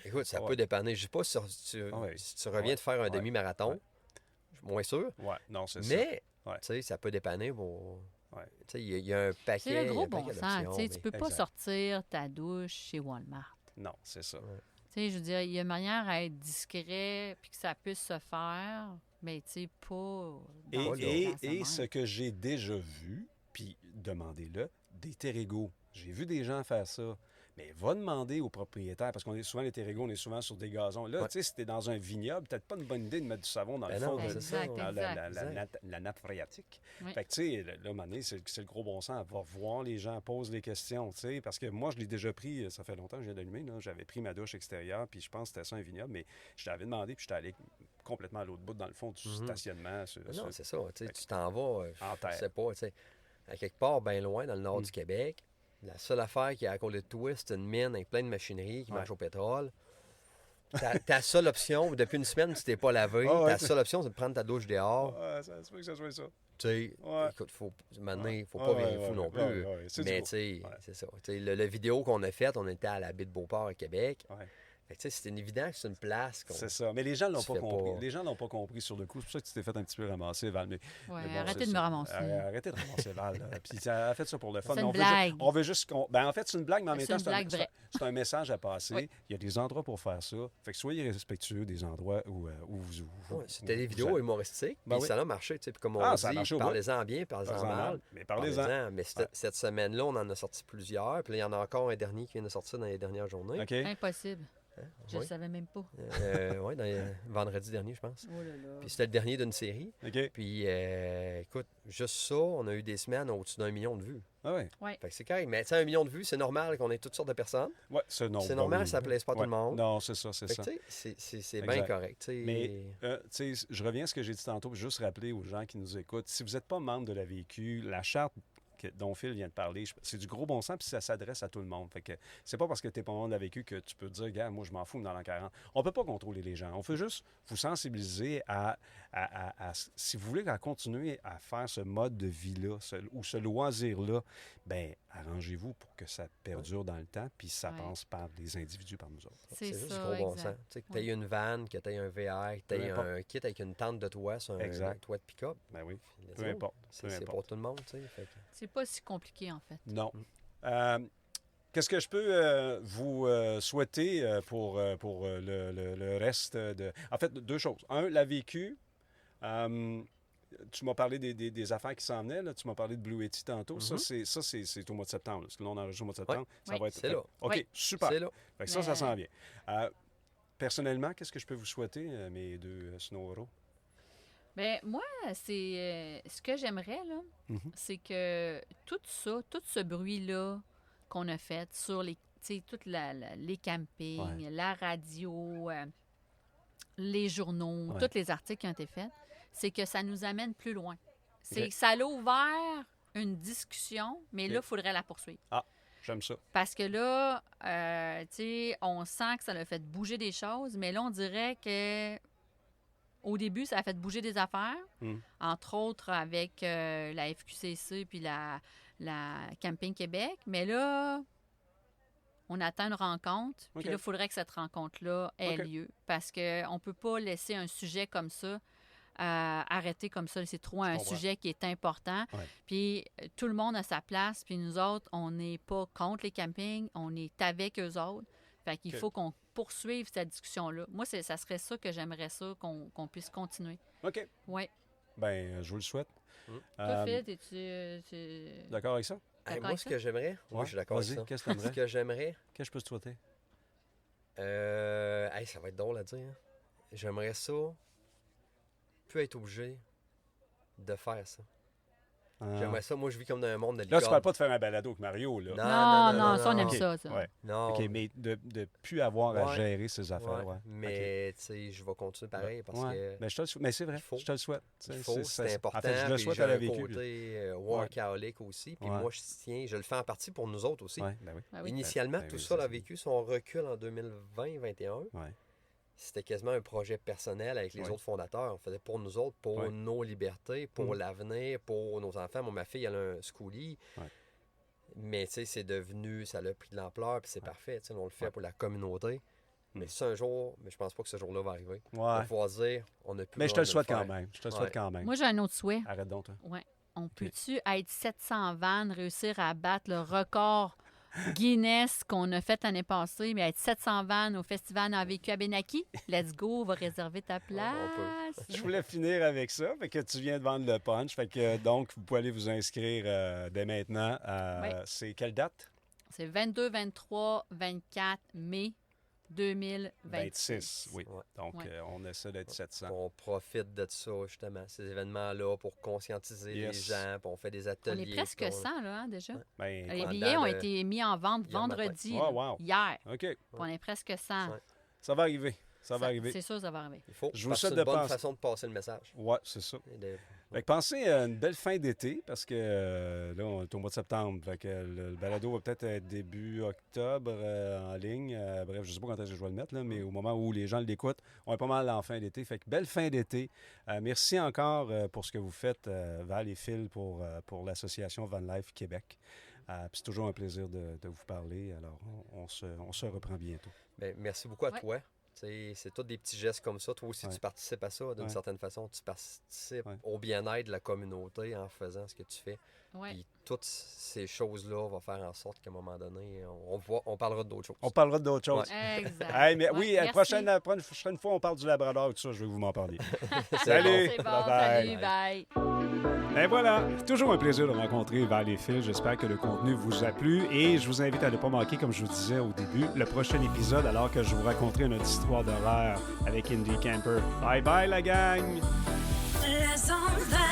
Écoute, ça peut dépanner. Je ne sais pas si tu reviens de faire un demi-marathon. Je suis moins sûr. Non, c'est mais, ça peut dépanner. Il y a un paquet. C'est le gros bon sens. Tu ne peux pas sortir ta douche chez Walmart. Non, c'est ça. Je veux dire, il y a une manière à être discret puis que ça puisse se faire, mais pas... Et ce que j'ai déjà vu, puis demandez-le, des Terrego. J'ai vu des gens faire ça. Mais va demander aux propriétaires, parce qu'on est souvent, les Terrego, on est souvent sur des gazons. Là, si tu es dans un vignoble, peut-être pas une bonne idée de mettre du savon dans le fond de la nappe phréatique. Fait que, tu sais, là, à un moment donné, c'est le gros bon sens. Va voir les gens, pose les questions, tu sais. Parce que moi, je l'ai déjà pris, ça fait longtemps que je viens d'allumer, là. J'avais pris ma douche extérieure, puis je pense que c'était ça, un vignoble, mais je t'avais demandé, puis j'étais allé complètement à l'autre bout, dans le fond du stationnement. Non, c'est ça. Tu t'en vas, je sais pas, tu sais, à quelque part, bien loin, dans le nord du Québec. La seule affaire qui est à côté de toi, c'est une mine avec plein de machinerie qui marche au pétrole. Ta seule option, depuis une semaine, tu t'es pas lavé, ta seule option, c'est de prendre ta douche dehors. Ça se peut que ça soit ça. Tu sais, écoute, maintenant, il faut pas virer fou non plus. Mais tu sais, c'est ça. Le vidéo qu'on a faite, on était à la baie de Beauport à Québec. C'est évident que c'est une place. C'est ça. Mais les gens ne l'ont pas compris. Les gens l'ont pas compris sur le coup. C'est pour ça que tu t'es fait un petit peu ramasser, Val. Mais bon, arrêtez de me ramasser. Arrêtez de ramasser, Val. Puis ça a fait ça pour le fun. C'est une blague. On veut juste en fait, c'est une blague, mais en même temps, c'est un message à passer. Oui. Il y a des endroits pour faire ça. Fait que soyez respectueux des endroits où vous... C'était des vidéos humoristiques. Puis ça a marché. Puis comme on dit, parlez-en bien, parlez-en mal. Mais parlez-en. Mais cette semaine-là, on en a sorti plusieurs. Puis là, il y en a encore un dernier qui vient de sortir dans les dernières journées. Impossible. Je ne savais même pas. Oui, vendredi dernier, je pense. Oh là là. Puis c'était le dernier d'une série. Puis, écoute, juste ça, on a eu des semaines au-dessus d'1 million de vues. Ah oui? Fait que c'est correct. Mais tu sais, 1 million de vues, c'est normal qu'on ait toutes sortes de personnes. Oui, c'est normal, ça ne plaise pas tout le monde. Non, c'est ça, c'est ça. C'est bien correct. T'sais. Mais, tu sais, je reviens à ce que j'ai dit tantôt, pour juste rappeler aux gens qui nous écoutent, si vous n'êtes pas membre de la VQ, la charte dont Phil vient de parler, c'est du gros bon sens, puis ça s'adresse à tout le monde. Fait que c'est pas parce que tu n'es pas membre de la VQ que tu peux dire, gars, moi, je m'en fous dans l'an 40. On peut pas contrôler les gens. On peut juste vous sensibiliser à si vous voulez continuer à faire ce mode de vie-là, ou ce loisir-là, bien, arrangez-vous pour que ça perdure dans le temps, puis ça passe par les individus, par nous autres. C'est juste ça, du gros bon sens. Que tu aies une vanne, que tu aies un VR, que tu aies un kit avec une tente de toit sur un toit de pick-up. Ben oui, peu importe. C'est pour tout le monde, tu sais. C'est pas si compliqué, en fait. Non. Qu'est-ce que je peux vous souhaiter pour le reste de... En fait, deux choses. Un, la VQ. Tu m'as parlé des affaires qui s'en venaient. Là. Tu m'as parlé de Blue Yeti tantôt. Mm-hmm. Ça, c'est au mois de septembre. Parce que là, on enregistre au mois de septembre. Ça va être... c'est là. OK, super. C'est là. Fait que ça s'en vient. Personnellement, qu'est-ce que je peux vous souhaiter, mes deux Snow Heroes? Bien, moi, c'est ce que j'aimerais, là, c'est que tout ce bruit-là qu'on a fait sur les campings, la radio, les journaux, tous les articles qui ont été faits, c'est que ça nous amène plus loin. Ça a ouvert une discussion, mais OK. là, il faudrait la poursuivre. Ah, j'aime ça. Parce que là, tu sais, on sent que ça a fait bouger des choses, mais là, on dirait que au début, ça a fait bouger des affaires, entre autres avec la FQCC puis la Camping Québec. Mais là, on attend une rencontre, puis là, il faudrait que cette rencontre-là ait lieu. Parce qu'on ne peut pas laisser un sujet comme ça arrêter comme ça. C'est trop un sujet qui est important. Ouais. Puis tout le monde a sa place, puis nous autres, on n'est pas contre les campings, on est avec eux autres. Fait qu'il faut qu'on poursuive cette discussion-là. Moi, ça serait ça que j'aimerais ça, qu'on puisse continuer. OK. Oui. Ben, je vous le souhaite. Toi, Phil, es-tu... D'accord avec ça? Moi, ce que j'aimerais... Oui, je suis d'accord avec ça. Qu'est-ce que tu Ce que j'aimerais... Qu'est-ce que je peux te souhaiter? Ça va être drôle à dire. J'aimerais ça... Plus être obligé de faire ça. J'aimerais ça. Moi, je vis comme dans un monde de licorne. Là, tu parles pas de faire un balado avec Mario, là. Non, ça, on aime ça. Ouais. Non. OK, mais de plus avoir à gérer ces affaires. Ouais. Mais, tu sais, je vais continuer pareil parce que... Mais, mais c'est vrai, je te le souhaite. C'est important. En fait, je le souhaite à à la vécu. vécu. Côté workaholic aussi. Puis moi, je le fais en partie pour nous autres aussi. Ouais, ben oui. Ah oui. Initialement, tout ça l'a vécu. Son recul en 2020-2021. C'était quasiment un projet personnel avec les autres fondateurs. On faisait pour nous autres, pour nos libertés, pour l'avenir, pour nos enfants. Moi, ma fille, elle a un schoolie. Mais tu sais, c'est devenu, ça a pris de l'ampleur, puis c'est parfait. On le fait pour la communauté. Mais ça, un jour, mais je pense pas que ce jour-là va arriver. On va pouvoir dire, on a plus. Mais je te le souhaite quand même. Je te le souhaite quand même. Moi, j'ai un autre souhait. Arrête donc, toi. Oui. On peut-tu être 700 vannes, réussir à battre le record Guinness qu'on a fait l'année passée, mais être 700 vannes au festival en vécu à Benaki? Let's go, on va réserver ta place. Je voulais finir avec ça, fait que tu viens de vendre le punch. Fait que donc, vous pouvez aller vous inscrire dès maintenant. C'est quelle date? C'est 22, 23, 24 mai 2026. Oui. Donc, on essaie d'être 700. On profite de ça, justement, ces événements-là, pour conscientiser les gens, puis on fait des ateliers. On est presque 100, là, déjà. Ben, les billets ont été mis en vente vendredi, hier. OK. Puis on est presque 100. Ça va arriver. Ça va arriver. C'est sûr, ça va arriver. Il faut. Je vous souhaite de bonne façon de passer le message. Oui, c'est ça. Fait que pensez à une belle fin d'été, parce que là, on est au mois de septembre. Fait que le balado va peut-être être début octobre en ligne. Bref, je ne sais pas quand est-ce que je vais le mettre, là, mais au moment où les gens l'écoutent, on est pas mal en fin d'été. Fait que belle fin d'été. Merci encore pour ce que vous faites, Val et Phil, pour l'association Van Life Québec. Puis c'est toujours un plaisir de vous parler. Alors, on se reprend bientôt. Bien, merci beaucoup à toi. C'est tous des petits gestes comme ça. Toi aussi, tu participes à ça d'une certaine façon. Tu participes au bien-être de la communauté en faisant ce que tu fais. Puis toutes ces choses-là vont faire en sorte qu'à un moment donné, on parlera d'autres choses. On parlera d'autres choses. Exact. La prochaine fois, on parle du Labrador, tout ça, je vais vous m'en parler. Salut! C'est bon, salut, bye! Ben voilà, toujours un plaisir de rencontrer Val et Phil. J'espère que le contenu vous a plu et je vous invite à ne pas manquer, comme je vous disais au début, le prochain épisode alors que je vous raconterai notre histoire d'horreur avec Indie Camper. Bye bye la gang! Les ondes